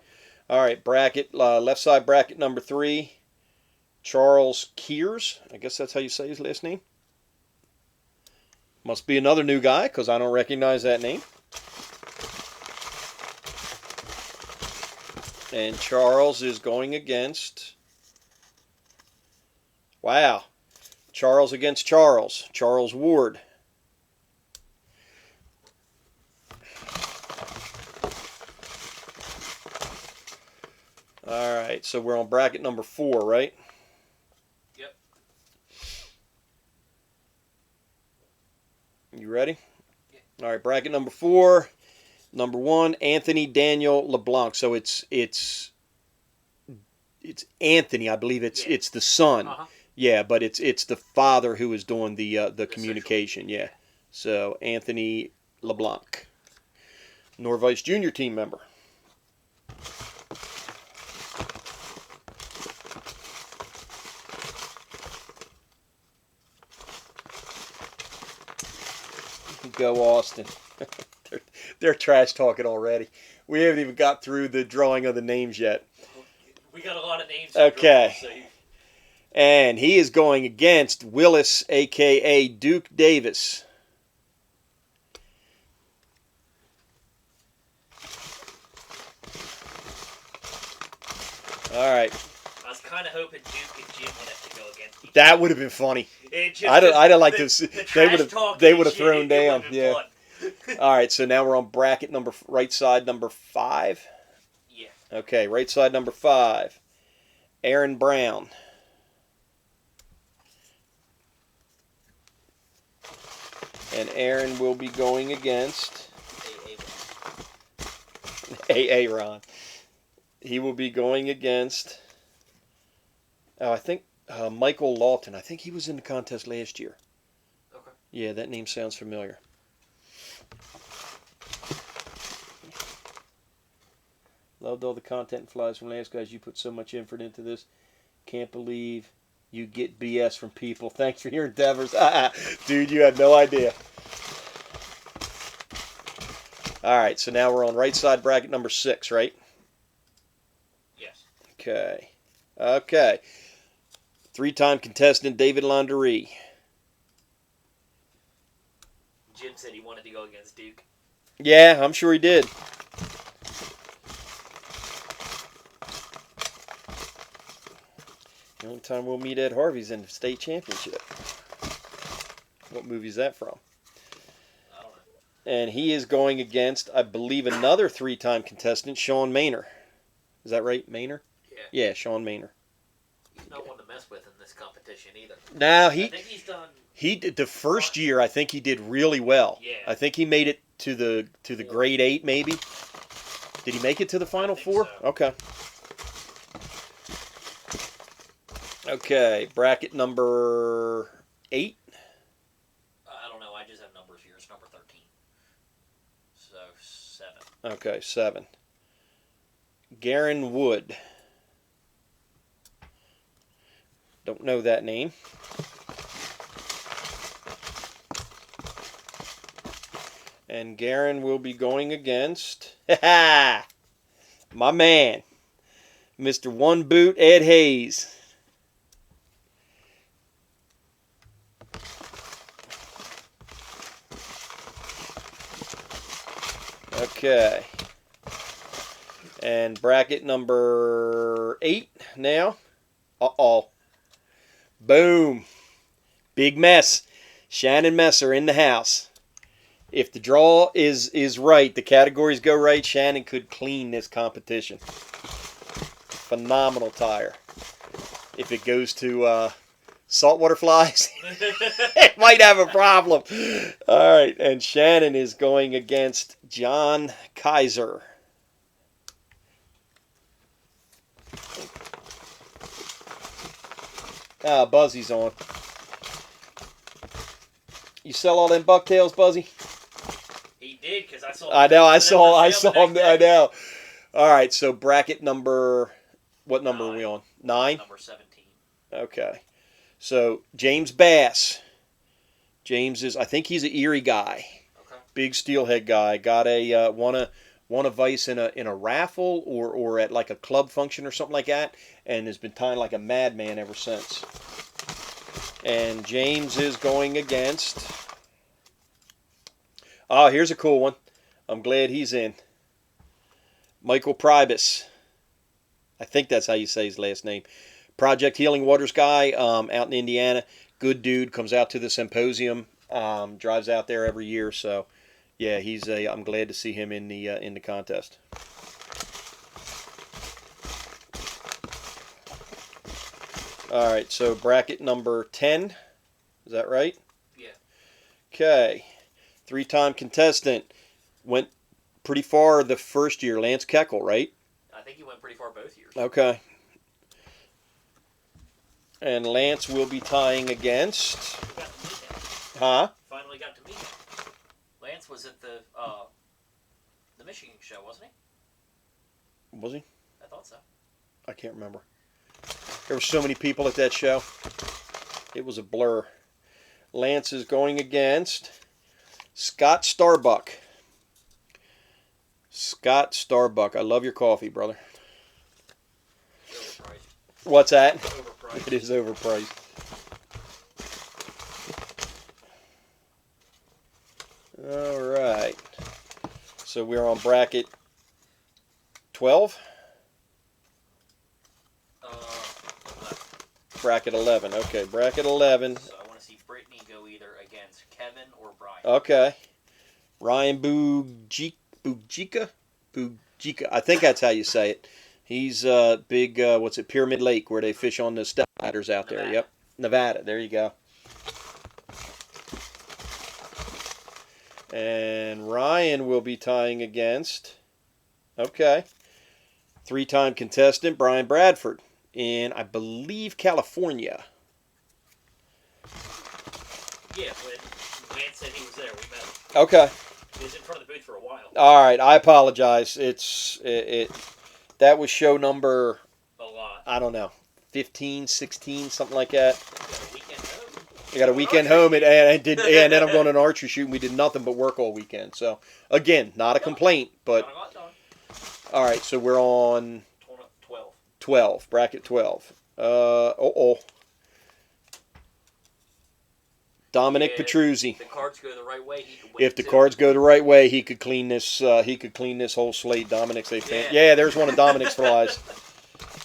All right. Bracket, left side bracket number 3. Charles Kears. I guess that's how you say his last name. Must be another new guy because I don't recognize that name. And Charles is going against... Wow. Charles against Charles. Charles Ward. All right, so we're on bracket number 4, right? Yep. You ready? Yeah. All right, bracket number 4. Number 1, Anthony Daniel LeBlanc. So it's Anthony, I believe it's the son. Uh-huh. Yeah, but it's the father who is doing the communication. Yeah. So Anthony LeBlanc, Nor-vise junior team member. Go Austin. they're trash talking already. We haven't even got through the drawing of the names yet. We got a lot of names. Okay. Draw, so and he is going against Willis, a.k.a. Duke Davis. All right. I was kind of hoping Duke and Jim would have to go against each other. That would have been funny. I'd have liked to see. They would have thrown down. Yeah. All right. So now we're on bracket number right side number 5. Yeah. Okay. Right side number 5. Aaron Brown. And Aaron will be going against A.A. Ron. He will be going against, I think, Michael Lawton. I think he was in the contest last year. Okay. Yeah, that name sounds familiar. Loved all the content and flies from last, guys. You put so much effort into this. Can't believe you get BS from people. Thanks for your endeavors. Dude, you had no idea. All right, so now we're on right side bracket number 6, right? Yes. Okay. Okay. 3-time contestant David Laundrie. Jim said he wanted to go against Duke. Yeah, I'm sure he did. The only time we'll meet Ed Harvey's in the state championship. What movie is that from? I don't know. And he is going against, I believe, another 3-time contestant, Sean Maynor. Is that right, Maynor? Yeah. Yeah, Sean Maynor. He's not one to mess with in this competition either. Now, I think he's done. He did the first year. I think he did really well. Yeah. I think he made it to the grade 8, maybe. Did he make it to the final 4? So. Okay. Okay, bracket number 8. I don't know. I just have numbers here. It's number 13. So 7. Okay, 7. Garen Wood. Don't know that name. And Garen will be going against my man, Mr. One Boot Ed Hayes. Okay. And bracket number 8 now. Uh-oh. Boom. Big mess. Shannon Messer in the house. If the draw is right, the categories go right, Shannon could clean this competition. Phenomenal tire. If it goes to saltwater flies, it might have a problem. All right, and Shannon is going against John Kaiser. Buzzy's on. You sell all them bucktails, Buzzy? He did, because I saw. I know. I saw him. I know. All right. So bracket number. What number 9. are we on? 9. Number 17. Okay. So James Bass. James is. I think he's an Erie guy. Okay. Big steelhead guy. Got a won a vice in a raffle or at like a club function or something like that, and has been tying like a madman ever since. And James is going against. Oh, here's a cool one. I'm glad he's in. Michael Pribus. I think that's how you say his last name. Project Healing Waters guy out in Indiana. Good dude. Comes out to the symposium. Drives out there every year. So, yeah, I'm glad to see him in the contest. All right, so bracket number 10. Is that right? Yeah. Okay. 3-time contestant. Went pretty far the first year. Lance Keckle, right? I think he went pretty far both years. Okay. And Lance will be tying against. We got to meet him. Huh? Finally got to meet him. Lance was at the Michigan show, wasn't he? Was he? I thought so. I can't remember. There were so many people at that show. It was a blur. Lance is going against Scott Starbuck. Scott Starbuck. I love your coffee, brother. Overpriced. What's that? Overpriced. It is overpriced. All right. So we're on bracket 12? Bracket 11. Okay, bracket 11. So I want to see Brittany go either against Kevin or Brian. Okay. Ryan Bujika? I think that's how you say it. He's big, Pyramid Lake, where they fish on the step ladders out there. Nevada. Yep. Nevada. There you go. And Ryan will be tying against, okay, 3-time contestant Brian Bradford in, I believe, California. Yeah, when Lance said he was there, we met him. Okay. He was in front of the booth for a while. All right, I apologize. That was show number, A lot. I don't know, 15, 16, something like that. Weekend home. I got a weekend home, and then I'm going to an archery shoot, and we did nothing but work all weekend. So, again, not a complaint, but all right. So we're on 12, bracket 12. Dominic Petruzzi. If the cards go the right way, he could win. If the cards go the right way, he could clean this. He could clean this whole slate. Dominic's a fan. Yeah, there's one of Dominic's flies.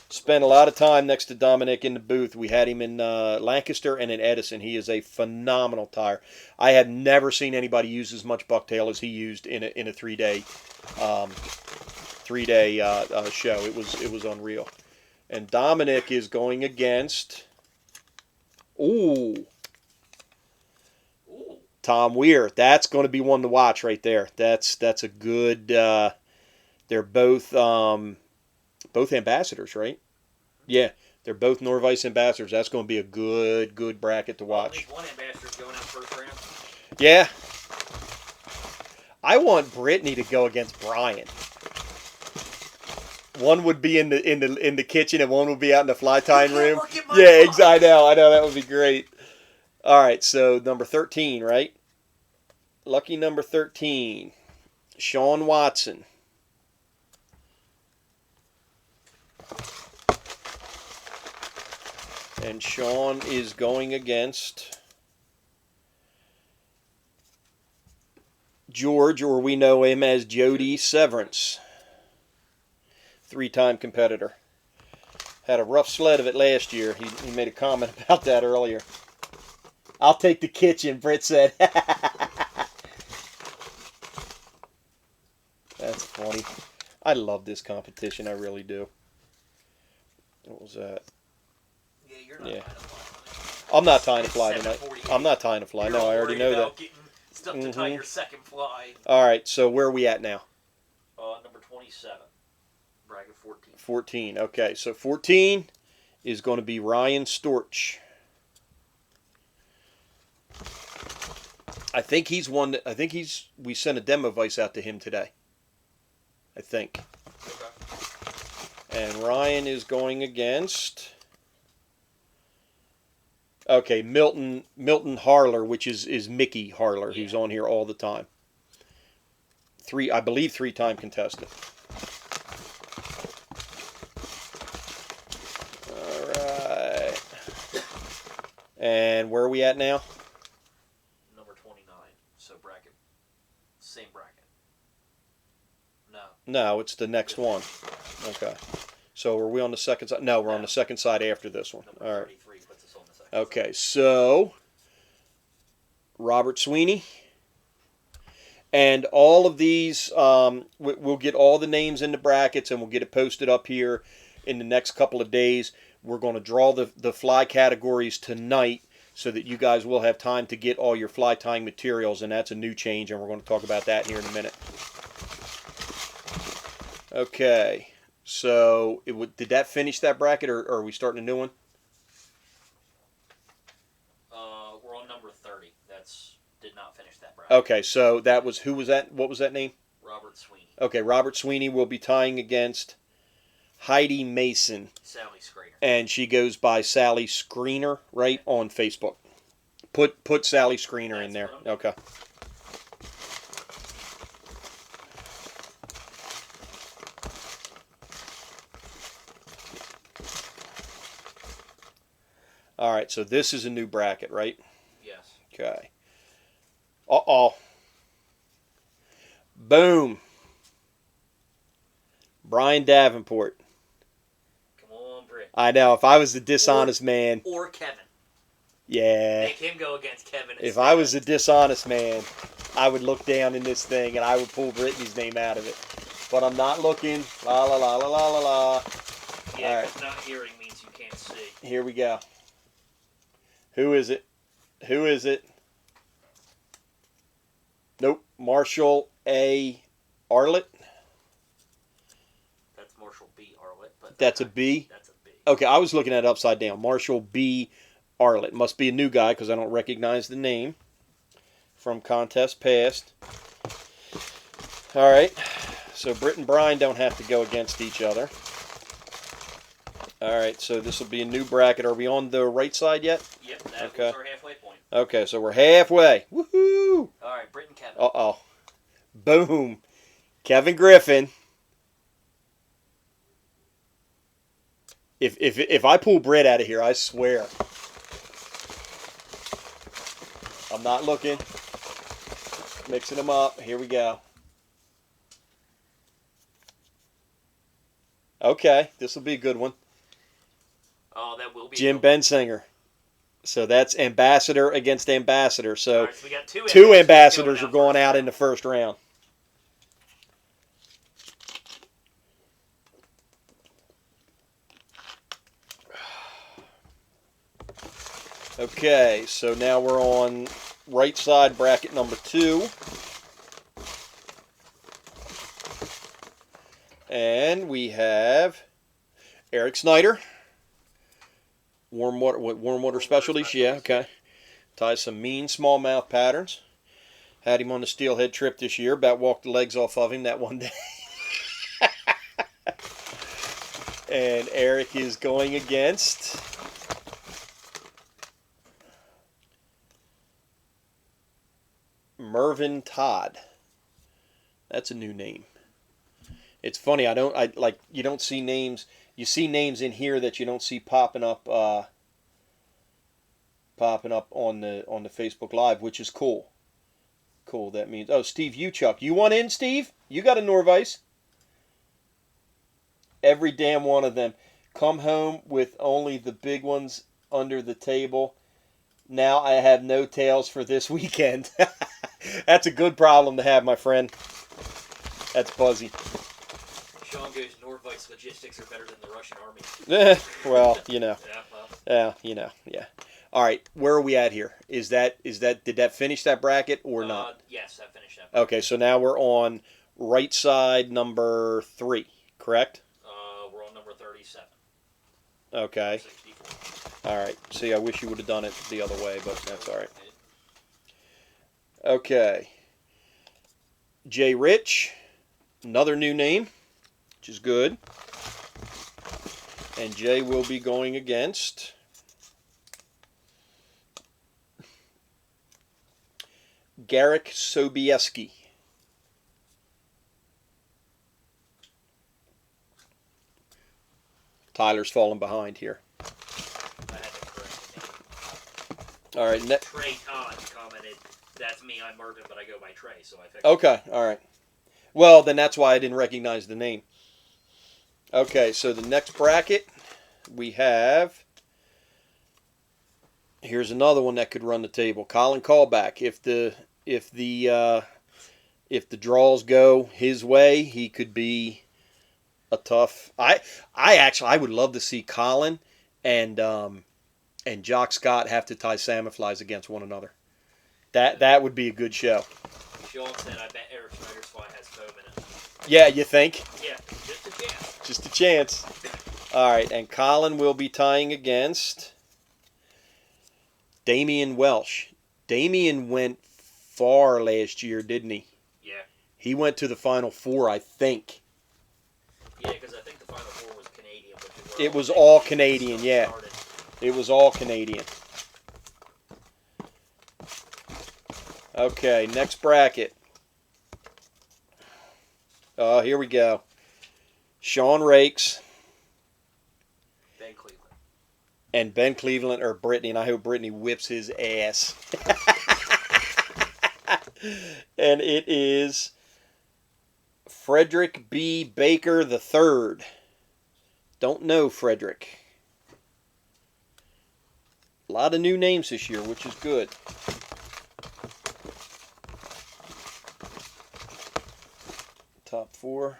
Spent a lot of time next to Dominic in the booth. We had him in Lancaster and in Edison. He is a phenomenal tire. I have never seen anybody use as much bucktail as he used in a 3-day show. It was unreal. And Dominic is going against Tom Weir. That's going to be one to watch right there. That's a good. They're both ambassadors, right? Yeah, they're both Nor-vise ambassadors. That's going to be a good bracket to watch. One ambassador's going out first round. Yeah. I want Brittany to go against Brian. One would be in the kitchen and one would be out in the fly tying room. Yeah, exactly. I know that would be great. All right, so number 13, right? Lucky number 13, Sean Watson. And Sean is going against George, or we know him as Jody Severance. 3-time competitor. Had a rough sled of it last year. He made a comment about that earlier. I'll take the kitchen, Britt said. That's funny. I love this competition. I really do. What was that? Yeah, you're not tying a fly. I'm not tying a fly tonight. I'm not tying a fly. No, I already know that. Getting stuff to tie your second fly. All right, so where are we at now? Number 27. Bracket 14. 14. Okay, so 14 is going to be Ryan Storch. I think he's one. We sent a demo vice out to him today. I think. Okay. And Ryan is going against. Okay, Milton Harler, which is Mickey Harler, who's on here all the time. I believe 3-time contestant. All right. And where are we at now? Number 29. So same bracket. No, it's the next one. Okay. So are we on the second side? No, we're on the second side after this one. Number all right. 33 puts us on the second Okay, so Robert Sweeney. And all of these, we'll get all the names in the brackets and we'll get it posted up here in the next couple of days. We're going to draw the fly categories tonight so that you guys will have time to get all your fly tying materials, and that's a new change, and we're going to talk about that here in a minute. Okay, so did that finish that bracket, or are we starting a new one? We're on number 30. Did not finish that bracket. Okay, so that was, who was that? What was that name? Robert Sweeney. Okay, Robert Sweeney will be tying against Heidi Mason. Sally Screener. And she goes by Sally Screener, right, on Facebook. Put Sally Screener in there. Okay. All right, so this is a new bracket, right? Yes. Okay. Uh-oh. Boom. Brian Davenport. Come on, Britt. I know. If I was the dishonest man. Or Kevin. Yeah. Make him go against Kevin. If I was the dishonest man, I would look down in this thing and I would pull Brittany's name out of it. But I'm not looking. La la la la la la la. Yeah, because not hearing means you can't see. Here we go. Who is it? Who is it? Nope. Marshall A. Arlett. That's Marshall B. Arlett. But That's a B? That's a B. Okay, I was looking at it upside down. Marshall B. Arlett. Must be a new guy because I don't recognize the name from contest past. All right. So Britt and Brian don't have to go against each other. All right, so this will be a new bracket. Are we on the right side yet? Yep, that was our halfway point. Okay, so we're halfway. Woohoo! All right, Britt and Kevin. Uh-oh. Boom. Kevin Griffin. If I pull Britt out of here, I swear. I'm not looking. Mixing them up. Here we go. Okay, this will be a good one. Oh, that will be Jim Bensinger. So that's ambassador against ambassador. So, right, so we got two ambassadors are going out in the first round. Okay, so now we're on right side bracket number 2. And we have Eric Snyder. Warm water specialties? Yeah, okay. Ties some mean smallmouth patterns. Had him on the steelhead trip this year. About walked the legs off of him that one day. And Eric is going against Mervyn Todd. That's a new name. It's funny. You don't see names. You see names in here that you don't see popping up on the Facebook Live, which is cool. Cool. That means Steve Uchuk. You want in, Steve? You got a Nor-vise. Every damn one of them. Come home with only the big ones under the table. Now I have no tails for this weekend. That's a good problem to have, my friend. That's buzzy. Sean goes, Nor-vise logistics are better than the Russian army. Well, you know. Yeah. Yeah. All right, where are we at here? Did that finish that bracket or not? Yes, that finished that bracket. Okay, so now we're on right side number 3, correct? We're on number 37. Okay. 64. All right. See, I wish you would have done it the other way, but that's all right. Okay. Jay Rich, another new name, which is good. And Jay will be going against Garrick Sobieski. Tyler's falling behind here. I had to correct the name. All right. Trey Todd commented, that's me, I'm Mervyn, but I go by Trey, so I fixed Okay, all right. Well, then that's why I didn't recognize the name. Okay, so the next bracket we have. Here's another one that could run the table. Colin Callback. If the draws go his way, he could be a tough. I would love to see Colin and Jock Scott have to tie salmon flies against one another. That would be a good show. Sean said, I bet Eric Snyder's fly has foam in it. Yeah, you think? Yeah, just a chance. Just a chance. All right, and Colin will be tying against Damian Welsh. Damian went far last year, didn't he? Yeah. He went to the Final Four, I think. Yeah, because I think the Final Four was Canadian. It was all Canadian, yeah. It was all Canadian. Okay, next bracket. Oh, here we go. Sean Rakes. Ben Cleveland. And Ben Cleveland, or Brittany, and I hope Brittany whips his ass. And it is Frederick B. Baker III. Don't know Frederick. A lot of new names this year, which is good. Top 4.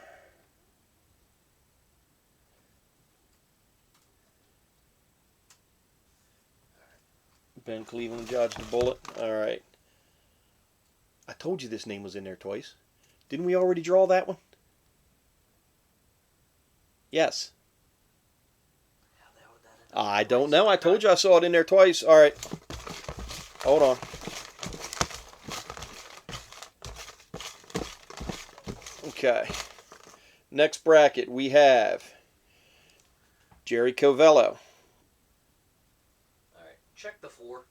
Ben Cleveland dodged the bullet. All right. I told you this name was in there twice. Didn't we already draw that one? Yes. I don't know. I told you I saw it in there twice. All right. Hold on. Okay. Next bracket, we have Jerry Covello. All right. Check the 4.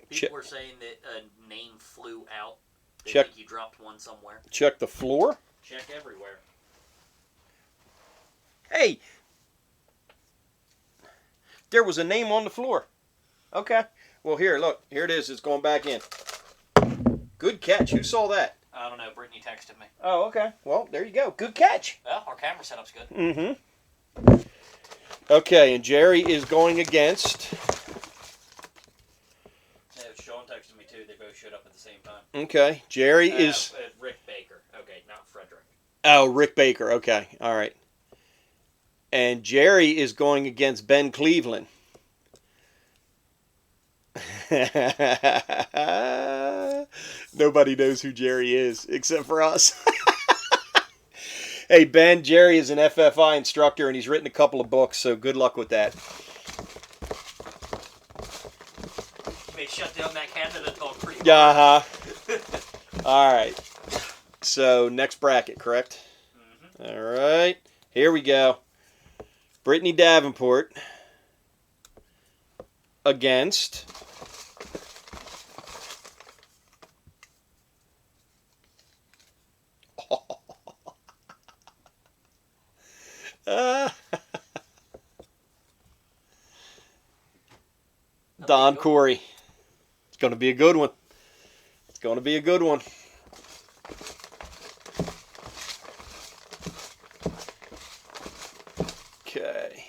People were saying that a name flew out. They think you dropped one somewhere. Check the floor. Check everywhere. Hey! There was a name on the floor. Okay. Well, here, look. Here it is. It's going back in. Good catch. Who saw that? I don't know. Brittany texted me. Oh, okay. Well, there you go. Good catch. Well, our camera setup's good. Mm-hmm. Okay, and Jerry is going against... Yeah, Sean texted me, too. They both showed up at the same time. Okay. Jerry is... Rick Baker. Okay, not Frederick. Oh, Rick Baker. Okay. All right. And Jerry is going against Ben Cleveland. Nobody knows who Jerry is except for us. Hey, Ben, Jerry is an FFI instructor, and he's written a couple of books, so good luck with that. You may shut down that Canada talk pretty hard. Uh-huh. All right. So, next bracket, correct? Mm-hmm. All right. Here we go. Brittany Davenport against Don Corey. It's going to be a good one. It's going to be a good one. Okay.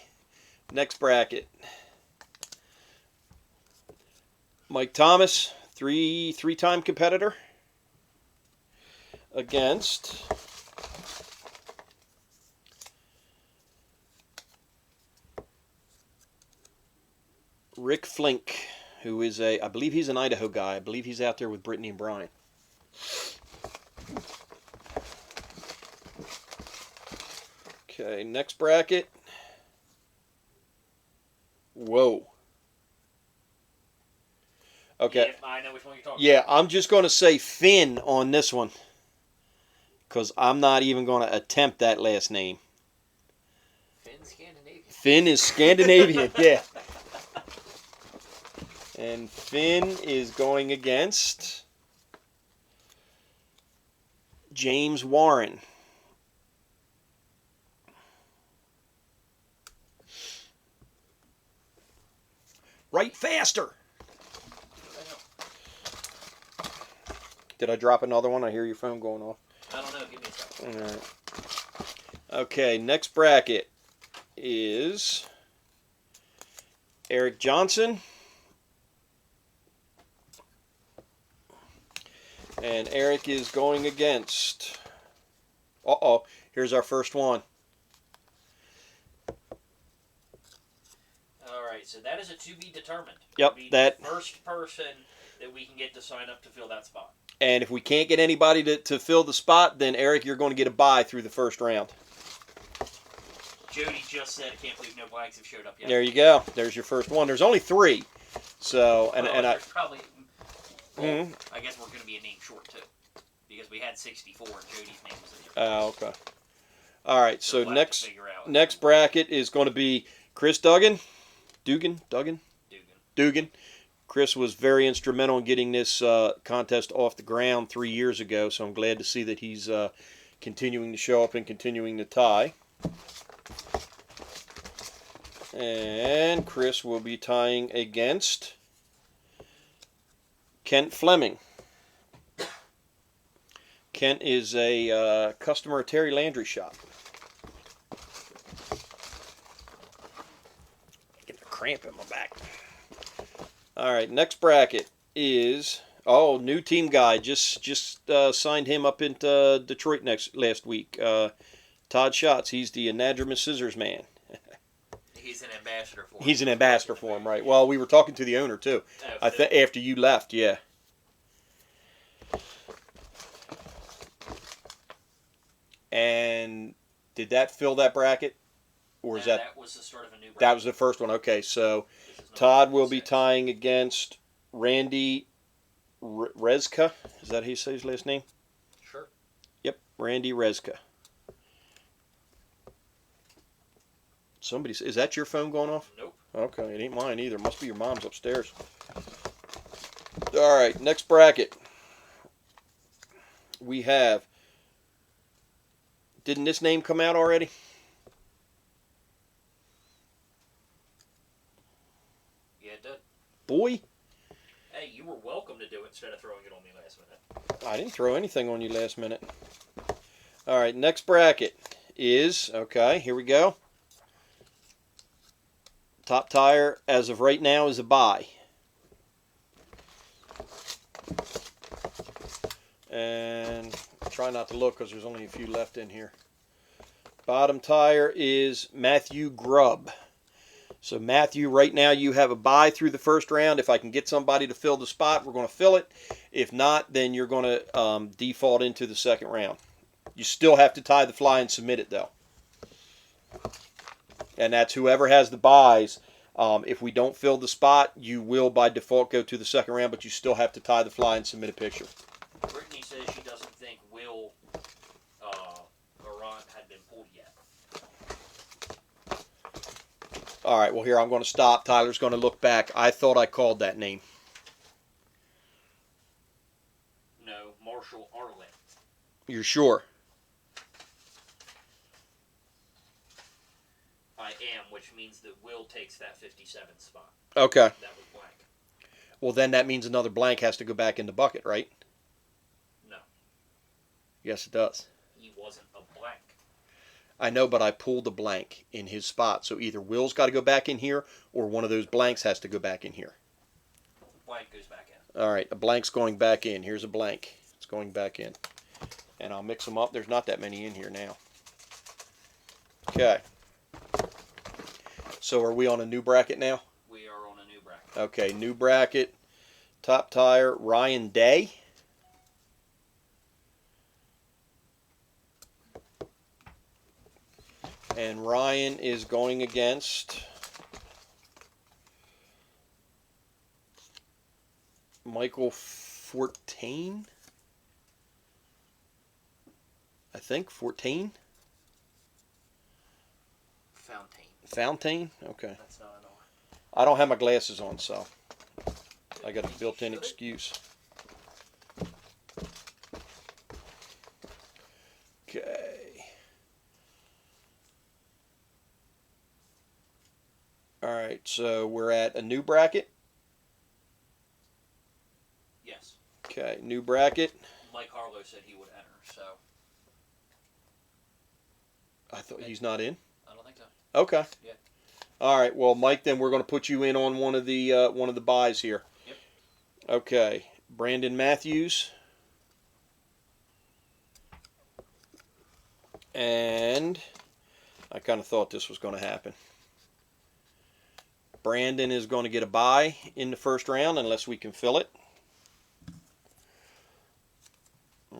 Next bracket. Mike Thomas, three-time competitor, against Rick Flink, who is I believe he's an Idaho guy. I believe he's out there with Brittany and Brian. Okay, next bracket. Whoa. Okay. Yeah, I know which one you're talking Yeah, about. I'm just going to say Finn on this one, because I'm not even going to attempt that last name. Finn Scandinavian. Finn is Scandinavian, yeah. And Finn is going against James Warren. Right faster. Did I drop another one? I hear your phone going off. I don't know. Give me a second. All right. Okay, next bracket is Eric Johnson. And Eric is going against... Uh-oh. Here's our first one. All right, so that is a to be determined. Yep, Be that... the first person that we can get to sign up to fill that spot. And if we can't get anybody to fill the spot, then Eric, you're going to get a bye through the first round. Jody just said, I can't believe no blanks have showed up yet. There you go. There's your first one. There's only 3. So, and there's probably... Well, Mm-hmm. I guess we're going to be a name short, too. Because we had 64 and Jody's name was in there. Oh, okay. All right, so we'll next bracket is going to be Chris Dugan. Dugan. Chris was very instrumental in getting this contest off the ground 3 years ago, so I'm glad to see that he's continuing to show up and continuing to tie. And Chris will be tying against Kent Fleming. Kent is a customer at Terry Landry shop. Get the cramp in my back. All right, next bracket is new team guy. Just signed him up into Detroit last week. Todd Schatz. He's the Anadromous Scissors man. He's an ambassador for him. He's an ambassador for him, right? Well, we were talking to the owner too. After you left, yeah. And did that fill that bracket? Or is that was the start of a new bracket. That was the first one. Okay, so Todd will be tying against Randy Rezka. Is that how you say his last name? Sure. Yep, Randy Rezka. Is that your phone going off? Nope. Okay, it ain't mine either. Must be your mom's upstairs. All right, next bracket. We have... Didn't this name come out already? Yeah, it did. Boy. Hey, you were welcome to do it instead of throwing it on me last minute. I didn't throw anything on you last minute. All right, next bracket is... Okay, here we go. Top tire, as of right now, is a buy. And try not to look because there's only a few left in here. Bottom tire is Matthew Grubb. So Matthew, right now you have a buy through the first round. If I can get somebody to fill the spot, we're going to fill it. If not, then you're going to default into the second round. You still have to tie the fly and submit it, though. And that's whoever has the buys. If we don't fill the spot, you will by default go to the second round, but you still have to tie the fly and submit a picture. Brittany says she doesn't think Will Laurent had been pulled yet. All right, well, here, I'm going to stop. Tyler's going to look back. I thought I called that name. No, Marshall Arlen. You're sure? I am, which means that Will takes that 57 spot. Okay. That was blank. Well, then that means another blank has to go back in the bucket, right? No. Yes, it does. He wasn't a blank. I know, but I pulled a blank in his spot. So either Will's got to go back in here or one of those blanks has to go back in here. Blank goes back in. All right, a blank's going back in. Here's a blank. It's going back in. And I'll mix them up. There's not that many in here now. Okay. So are we on a new bracket now? We are on a new bracket. Okay, new bracket. Top tire, Ryan Day. And Ryan is going against Michael Fortain. I think 14. Fountain? Okay. That's not an R. I don't have my glasses on, so I got a built-in excuse. Okay. All right, so we're at a new bracket. Yes. Okay, new bracket. Mike Harlow said he would enter, so. I thought he's not in. I don't think so. Okay. Yeah. All right. Well, Mike, then we're going to put you in on one of the buys here. Yep. Okay. Brandon Matthews. And I kind of thought this was going to happen. Brandon is going to get a buy in the first round unless we can fill it.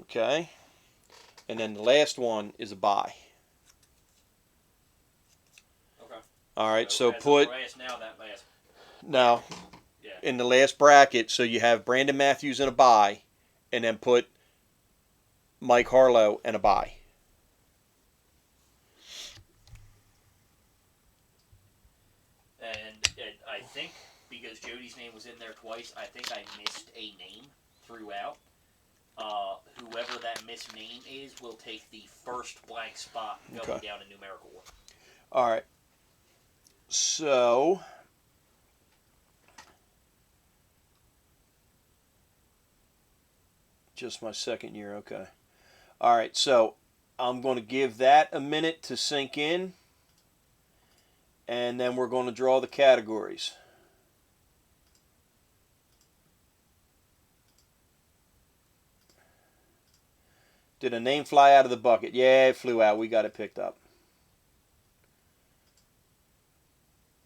Okay. And then the last one is a buy. All right, so put now in the last bracket. So you have Brandon Matthews in a buy, and then put Mike Harlow in a buy. And I think because Jody's name was in there twice, I think I missed a name throughout. Whoever that missed name is will take the first blank spot going down in numerical order. All right. So, just my second year, okay. All right, so I'm going to give that a minute to sink in, and then we're going to draw the categories. Did a name fly out of the bucket? Yeah, it flew out. We got it picked up.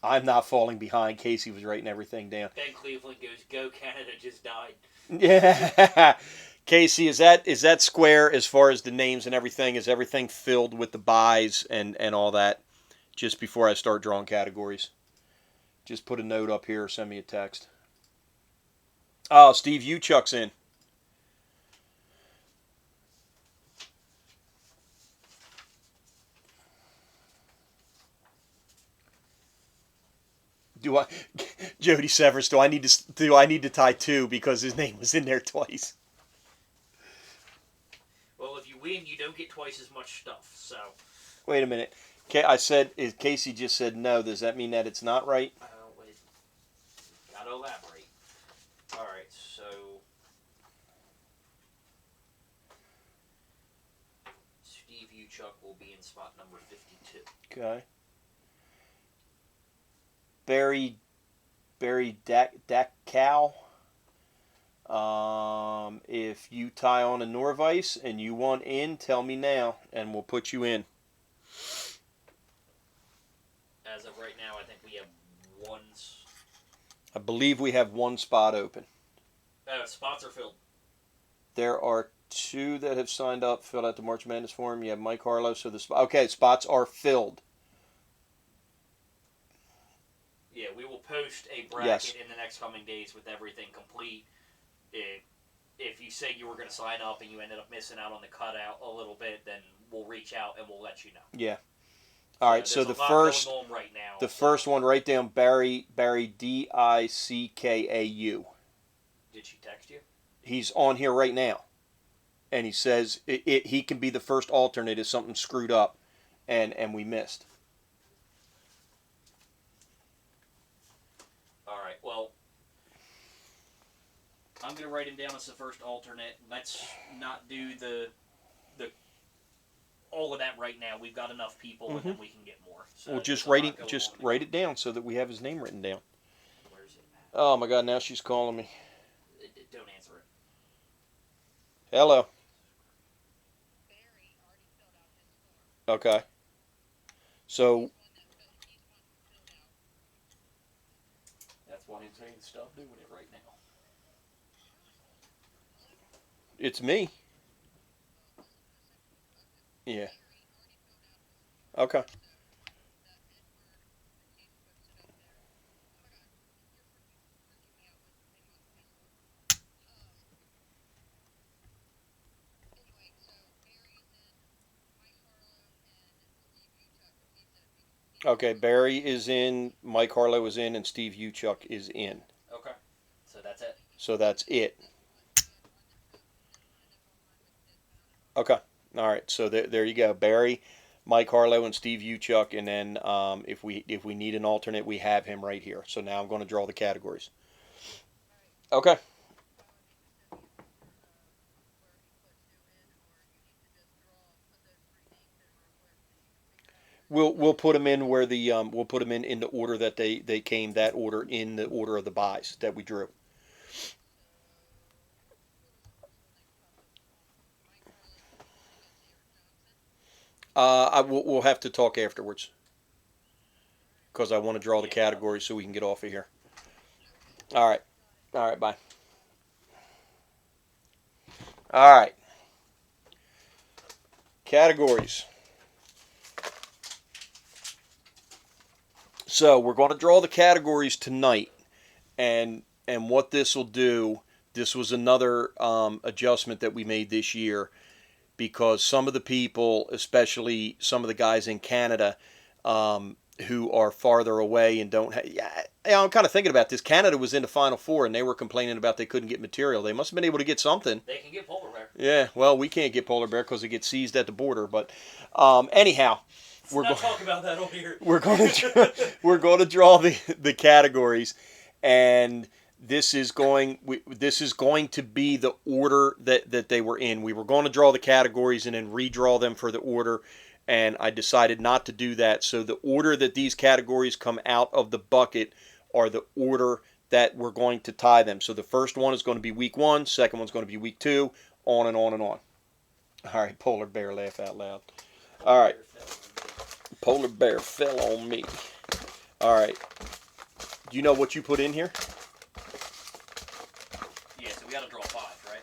I'm not falling behind. Casey was writing everything down. Ben Cleveland goes, "Go Canada!" Just died. Yeah. Casey, is that square as far as the names and everything? Is everything filled with the buys and all that? Just before I start drawing categories. Just put a note up here or send me a text. Oh, Steve Uchuk's in. Jody Severs? Do I need to tie two because his name was in there twice? Well, if you win, you don't get twice as much stuff. So. Wait a minute. I said, Casey just said no. Does that mean that it's not right? Wait. Gotta elaborate. All right, so. Steve Uchuk will be in spot number 52. Okay. Barry Dackcow. If you tie on a Nor-vise and you want in, tell me now, and we'll put you in. As of right now, I think we have one. I believe we have one spot open. Spots are filled. There are two that have signed up, filled out the March Madness form. You have Mike Harlow, so spots are filled. Yeah, we will post a bracket Yes. in the next coming days with everything complete. If you say you were going to sign up and you ended up missing out on the cutout a little bit, then we'll reach out and we'll let you know. Yeah. All right. So the first, right now, first one, write down Barry Dickau. Did she text you? He's on here right now, and he says he can be the first alternate if something screwed up, and we missed. All right. Well, I'm going to write him down as the first alternate. Let's not do the all of that right now. We've got enough people, and then we can get more. So Well, just write it down so that we have his name written down. Where's it at? Oh my God! Now she's calling me. Don't answer it. Hello. Okay. So That's why I'm saying stop doing it right now. it's me. Yeah. Okay. Okay, Barry is in, Mike Harlow is in, and Steve Uchuk is in. Okay. So that's it. So that's it. Okay. All right. So there you go. Barry, Mike Harlow, and Steve Uchuk, and then if we need an alternate, we have him right here. So now I'm going to draw the categories. Okay. We'll put them in where we'll put them in the order that they came, that order, in the order of the buys that we drew. We'll have to talk afterwards because I want to draw the categories so we can get off of here. All right, bye. All right, categories. So we're going to draw the categories tonight, and what this will do. This was another adjustment that we made this year, because some of the people, especially some of the guys in Canada, who are farther away and don't have... I'm kind of thinking about this. Canada was in the Final Four, and they were complaining about they couldn't get material. They must have been able to get something. They can get polar bear. Yeah, well, we can't get polar bear because it gets seized at the border. But anyhow, we're not talk about that on here. We're going to draw the categories, and this is going to be the order that they were in. We were going to draw the categories and then redraw them for the order, and I decided not to do that. So the order that these categories come out of the bucket are the order that we're going to tie them. So the first one is going to be week 1, second one's going to be week 2, on and on and on. All right, polar bear, laugh out loud. All right, polar bear fell on me. All right, do you know what you put in here? Yeah, so we got to draw 5, right?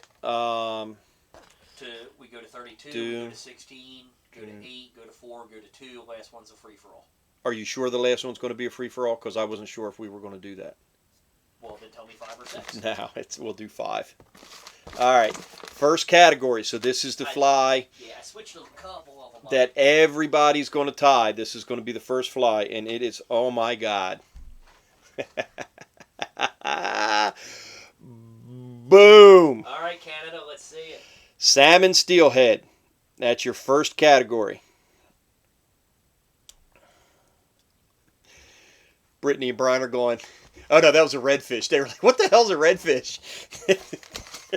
We go to 32, we go to 16, go to 8, go to 4, go to 2. Last one's a free for all. Are you sure the last one's going to be a free for all? Because I wasn't sure if we were going to do that. Well, then tell me 5 or 6. No, we'll do 5. All right, first category. So this is the fly. Yeah, I switched a couple of them. That everybody's going to tie. This is going to be the first fly, and it is, oh my God. Boom. All right, Canada, let's see it. Salmon Steelhead. That's your first category. Brittany and Brian are going, oh no, that was a redfish. They were like, what the hell's a redfish?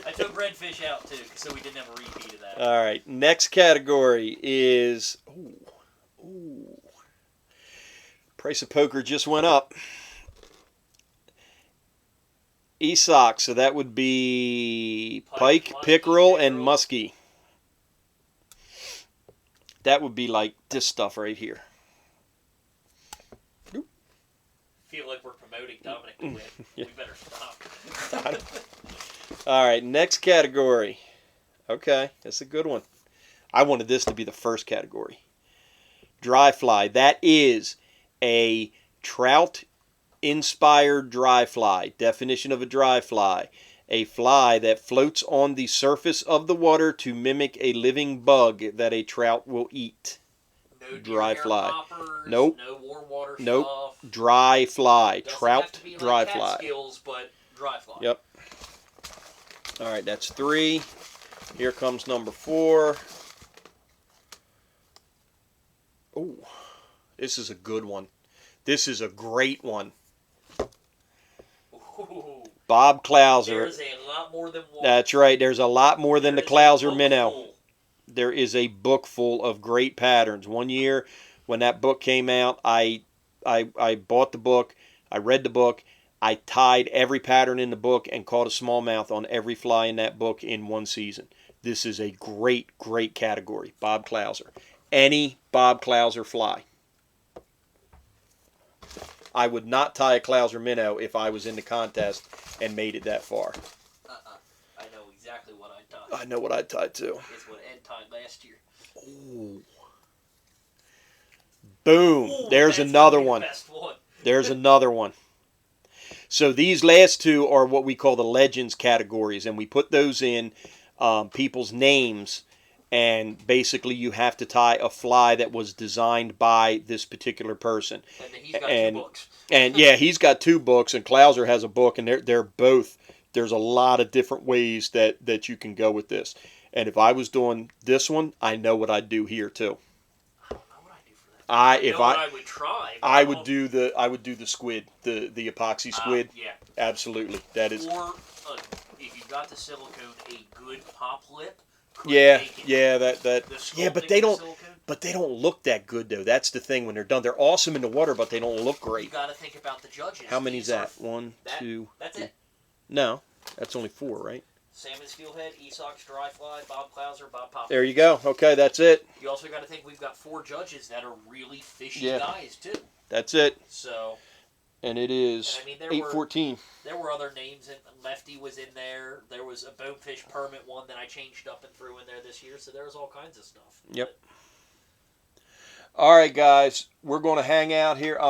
I took redfish out too, so we didn't have a repeat of that. All right, next category is, price of poker just went up. Esox, so that would be pike, pickerel, and muskie. That would be like this stuff right here. Feel like we're promoting Dominic to win. Yeah. We better stop. All right, next category. Okay, that's a good one. I wanted this to be the first category. Dry fly. That is a trout-inspired dry fly. Definition of a dry fly. A fly that floats on the surface of the water to mimic a living bug that a trout will eat. No Dry fly. Poppers, nope. No warm water nope. stuff. Dry fly. Doesn't Trout have to be dry like fly. Skills, but dry fly. Yep. All right, that's 3. Here comes number 4. Oh, this is a good one. This is a great one. Ooh. Bob Klauser. There's a lot more than one. That's right. There's a lot more than the Klauser minnow. Full. There is a book full of great patterns. One year, when that book came out, I bought the book. I read the book. I tied every pattern in the book and caught a smallmouth on every fly in that book in one season. This is a great, great category. Bob Klauser. Any Bob Klauser fly. I would not tie a Klauser minnow if I was in the contest and made it that far. I know exactly what I'd tie. I know what I'd tie too. It's what Ed tied last year. Ooh. Boom. Ooh, there's that's another gonna be one. the best one. There's another one. So these last 2 are what we call the legends categories, and we put those in people's names, and basically you have to tie a fly that was designed by this particular person. And then he's got 2 books. And yeah, he's got 2 books, and Klauser has a book, and they're both, there's a lot of different ways that you can go with this. And if I was doing this one, I know what I'd do here too. I don't know what I'd do for that. I would try. I would do the squid, the epoxy squid. Yeah. Absolutely. That is. Or if you got the silicone, a good pop lip. Yeah, that. The Yeah, but they don't look that good though. That's the thing when they're done. They're awesome in the water, but they don't look great. You got to think about the judges. How many is that? 1, 2. That's it. No, that's only 4, right? Salmon Steelhead, Esox, Dry Fly, Bob Klauser, Bob Pop. There you go. Okay, that's it. You also got to think we've got 4 judges that are really fishy guys too. That's it. So. And it is 8:14. There were other names, and Lefty was in there. There was a Bonefish Permit one that I changed up and threw in there this year. So there was all kinds of stuff. Yep. All right, guys, we're going to hang out here.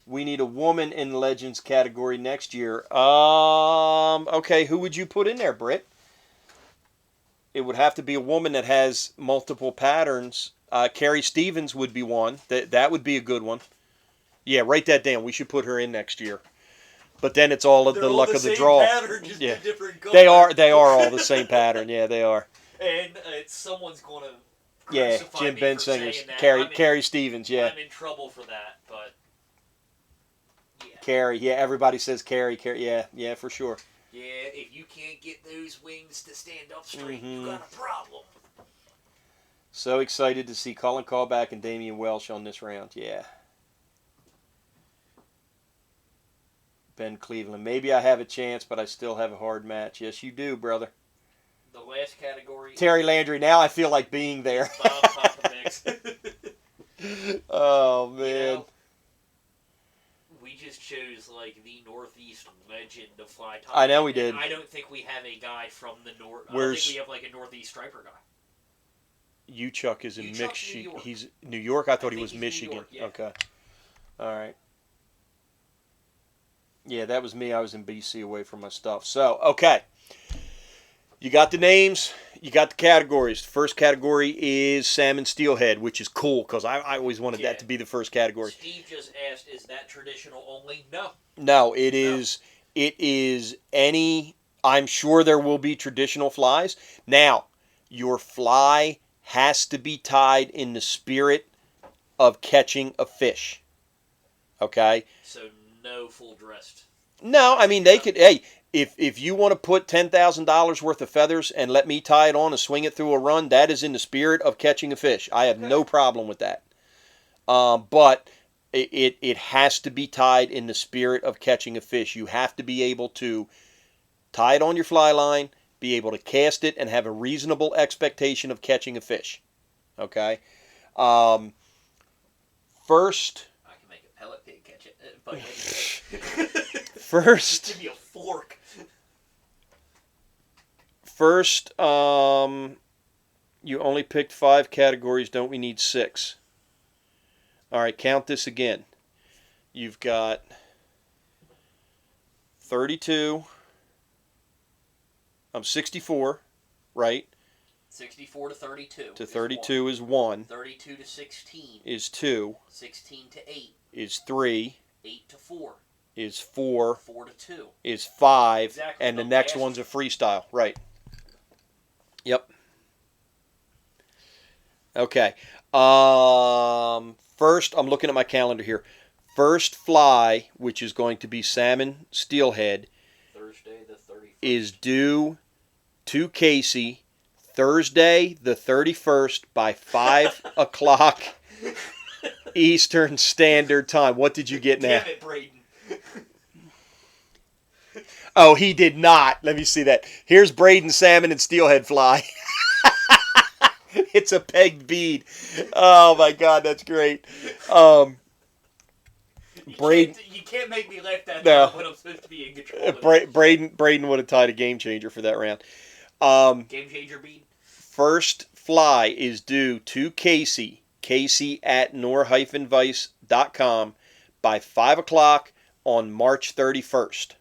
We need a woman in the Legends category next year. Okay, who would you put in there, Britt? It would have to be a woman that has multiple patterns. Carrie Stevens would be one. That would be a good one. Yeah, write that down. We should put her in next year. But then it's all of the luck of the draw. Pattern, just a different color. They are all the same pattern. Yeah, they are. And someone's going to Yeah, crucify Jim me for Bensingers, saying that. Carrie Stevens, yeah. I'm in trouble for that, but yeah. Carrie, yeah, everybody says Carrie, yeah, for sure. Yeah, if you can't get those wings to stand up straight, Mm-hmm. you got a problem. So excited to see Colin Callback and Damian Welsh on this round, yeah. Ben Cleveland, maybe I have a chance, but I still have a hard match. Yes, you do, brother. The last category. Terry Landry, now I feel like being there. Bob Popovich. Oh, man. You know, we just chose, like, the Northeast legend of fly tying. I know we did. I don't think we have a guy from the North. I don't Where's- think we have, like, a Northeast striper guy. Chuck is in Chuck's New York. He's New York. I thought he think was he's New Michigan. York, yeah. Okay. All right. Yeah, that was me. I was in BC away from my stuff. So, okay. You got the names. You got the categories. The first category is Salmon Steelhead, which is cool because I always wanted that to be the first category. Steve just asked, is that traditional only? No. No, it is. It is any. I'm sure there will be traditional flies. Now, your fly has to be tied in the spirit of catching a fish. Okay? So no full dressed. No, I mean they could. Hey, if you want to put $10,000 worth of feathers and let me tie it on and swing it through a run, that is in the spirit of catching a fish. I have no problem with that. But it has to be tied in the spirit of catching a fish. You have to be able to tie it on your fly line, be able to cast it, and have a reasonable expectation of catching a fish. Okay? First... I can make a pellet pig catch it. But First... Give me a fork. First, you only picked 5 categories. Don't we need 6? All right, count this again. You've got 32... 64, right? 64 to 32. To 32 is 1. 32 to 16 is 2. 16 to 8 is 3. 8 to 4 is 4. 4 to 2 is 5. Exactly. And the next one's a freestyle. Right. Yep. Okay. First, I'm looking at my calendar here. First fly, which is going to be Salmon Steelhead, Thursday the 31st. is due to Casey Thursday the 31st by 5 o'clock Eastern Standard Time. What did you get now? Damn it, Braden. Oh, he did not. Let me see that. Here's Braden Salmon and Steelhead fly. It's a pegged bead. Oh my God, that's great. Braden, you can't make me laugh that No. hard when I'm supposed to be in control. Braden would have tied a game changer for that round. Game changer bead. First fly is due to Casey at nor-vise.com by 5 o'clock on March 31st.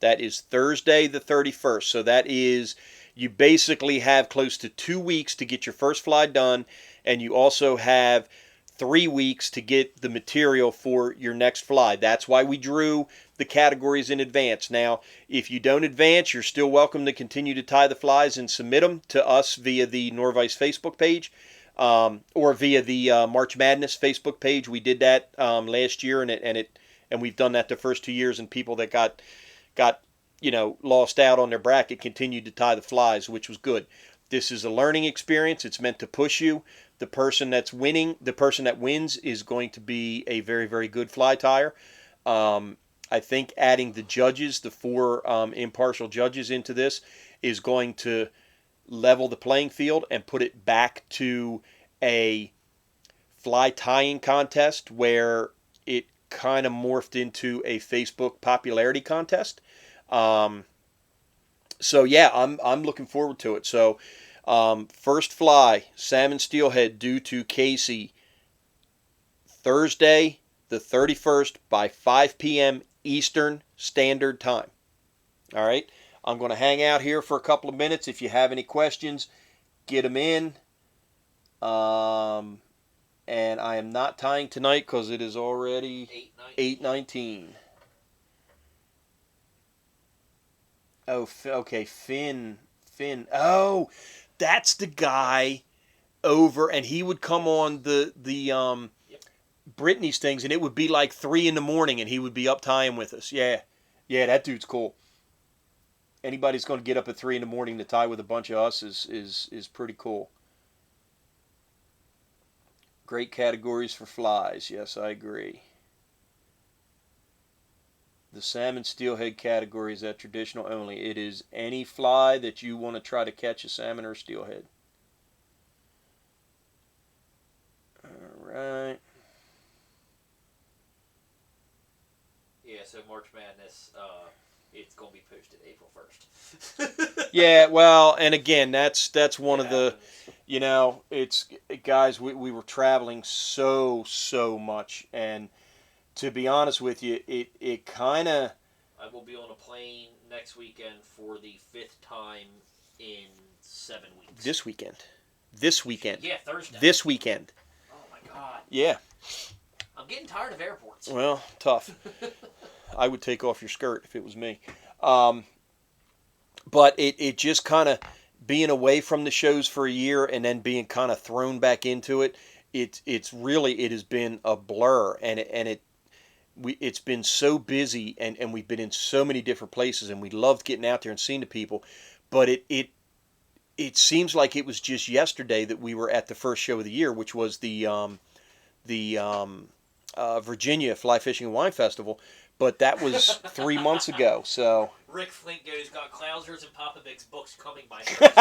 That is Thursday the 31st. So that is, you basically have close to 2 weeks to get your first fly done, and you also have 3 weeks to get the material for your next fly. That's why we drew the categories in advance. Now, if you don't advance, you're still welcome to continue to tie the flies and submit them to us via the Nor-vise Facebook page or via the March Madness Facebook page. We did that last year, and we've done that the first 2 years, and people that got lost out on their bracket continued to tie the flies, which was good. This is a learning experience. It's meant to push you. The person that wins is going to be a very, very good fly tyer. I think adding the judges, the 4 impartial judges into this, is going to level the playing field and put it back to a fly tying contest where it kind of morphed into a Facebook popularity contest. So yeah, I'm looking forward to it. So first fly, Salmon Steelhead, due to Casey Thursday the 31st by 5 p.m. Eastern Standard Time. All right, I'm going to hang out here for a couple of minutes. If you have any questions, get them in. And I am not tying tonight because it is already 8:19. Oh, okay, Finn. Oh, that's the guy over, and he would come on the Yep. Brittany's things, and it would be like 3 in the morning, and he would be up tying with us. Yeah, that dude's cool. Anybody's going to get up at 3 in the morning to tie with a bunch of us is pretty cool. Great categories for flies. Yes, I agree. The salmon steelhead category is that traditional only. It is any fly that you want to try to catch a salmon or steelhead. All right. Yeah, so March Madness, it's going to be posted April 1st. Yeah, well, and again, that's one of the, happens. it's, guys, we were traveling so much, and to be honest with you, it kind of. I will be on a plane next weekend for the 5th time in 7 weeks. This weekend. Yeah, Thursday. This weekend. Oh my God. Yeah. I'm getting tired of airports. Well, tough. I would take off your skirt if it was me. But it just kind of being away from the shows for a year and then being kind of thrown back into it. It has been a blur, and it's been so busy, and we've been in so many different places, and we loved getting out there and seeing the people, but it seems like it was just yesterday that we were at the first show of the year, which was the Virginia Fly Fishing and Wine Festival, but that was 3 months ago. So Rick Flint goes, got Klausner's and Popovic's books coming by Thursday.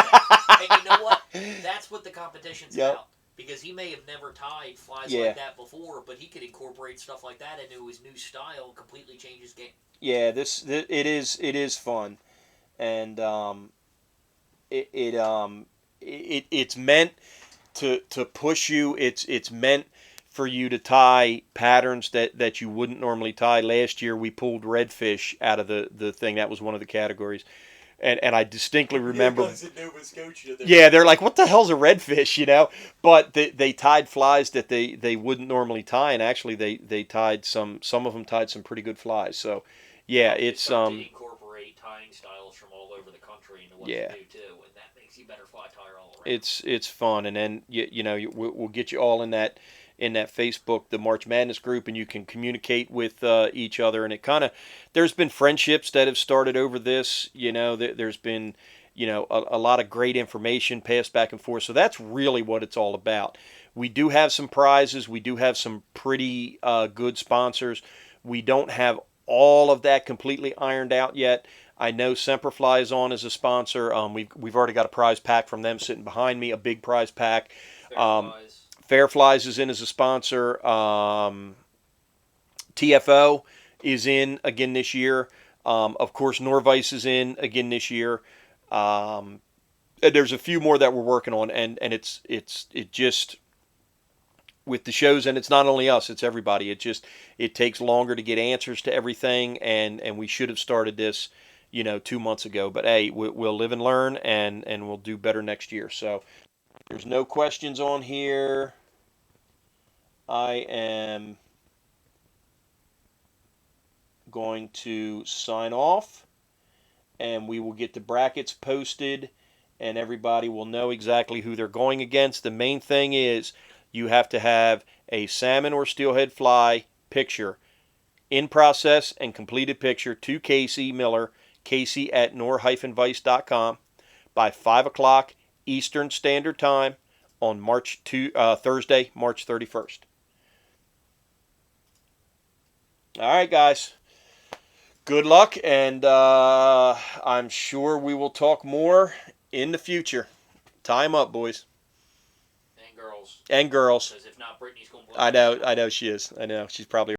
And you know what? That's what the competition's about. Because he may have never tied flies like that before, but he could incorporate stuff like that into his new style and completely change his game. Yeah, it is fun, and it's meant to push you. It's meant for you to tie patterns that you wouldn't normally tie. Last year we pulled redfish out of the thing. That was one of the categories. And I distinctly remember. Yeah, they're like, what the hell's a redfish, But they tied flies that they wouldn't normally tie, and actually they tied some of them tied some pretty good flies. So, yeah, it's to incorporate tying styles from all over the country into what you do too, and that makes you better fly tier all around. It's fun, and then we'll get you all in that Facebook, the March Madness group, and you can communicate with each other. And it kind of, there's been friendships that have started over this. There's been, a lot of great information passed back and forth. So that's really what it's all about. We do have some prizes. We do have some pretty good sponsors. We don't have all of that completely ironed out yet. I know Semperfly is on as a sponsor. We've already got a prize pack from them sitting behind me, a big prize pack. Fairflies is in as a sponsor. TFO is in again this year. Of course, Nor-vise is in again this year. There's a few more that we're working on, and it just with the shows, and it's not only us, it's everybody. It takes longer to get answers to everything, and we should have started this 2 months ago. But hey, we'll live and learn, and we'll do better next year. So there's no questions on here. I am going to sign off, and we will get the brackets posted, and everybody will know exactly who they're going against. The main thing is you have to have a salmon or steelhead fly picture, in process and completed picture, to Casey Miller, Casey@nor-vise.com, by 5 o'clock Eastern Standard Time on Thursday, March 31st. All right, guys. Good luck, and I'm sure we will talk more in the future. Tie 'em up, boys. And girls. And girls. Because if not, Brittany's going to blow. I know she is. I know. She's probably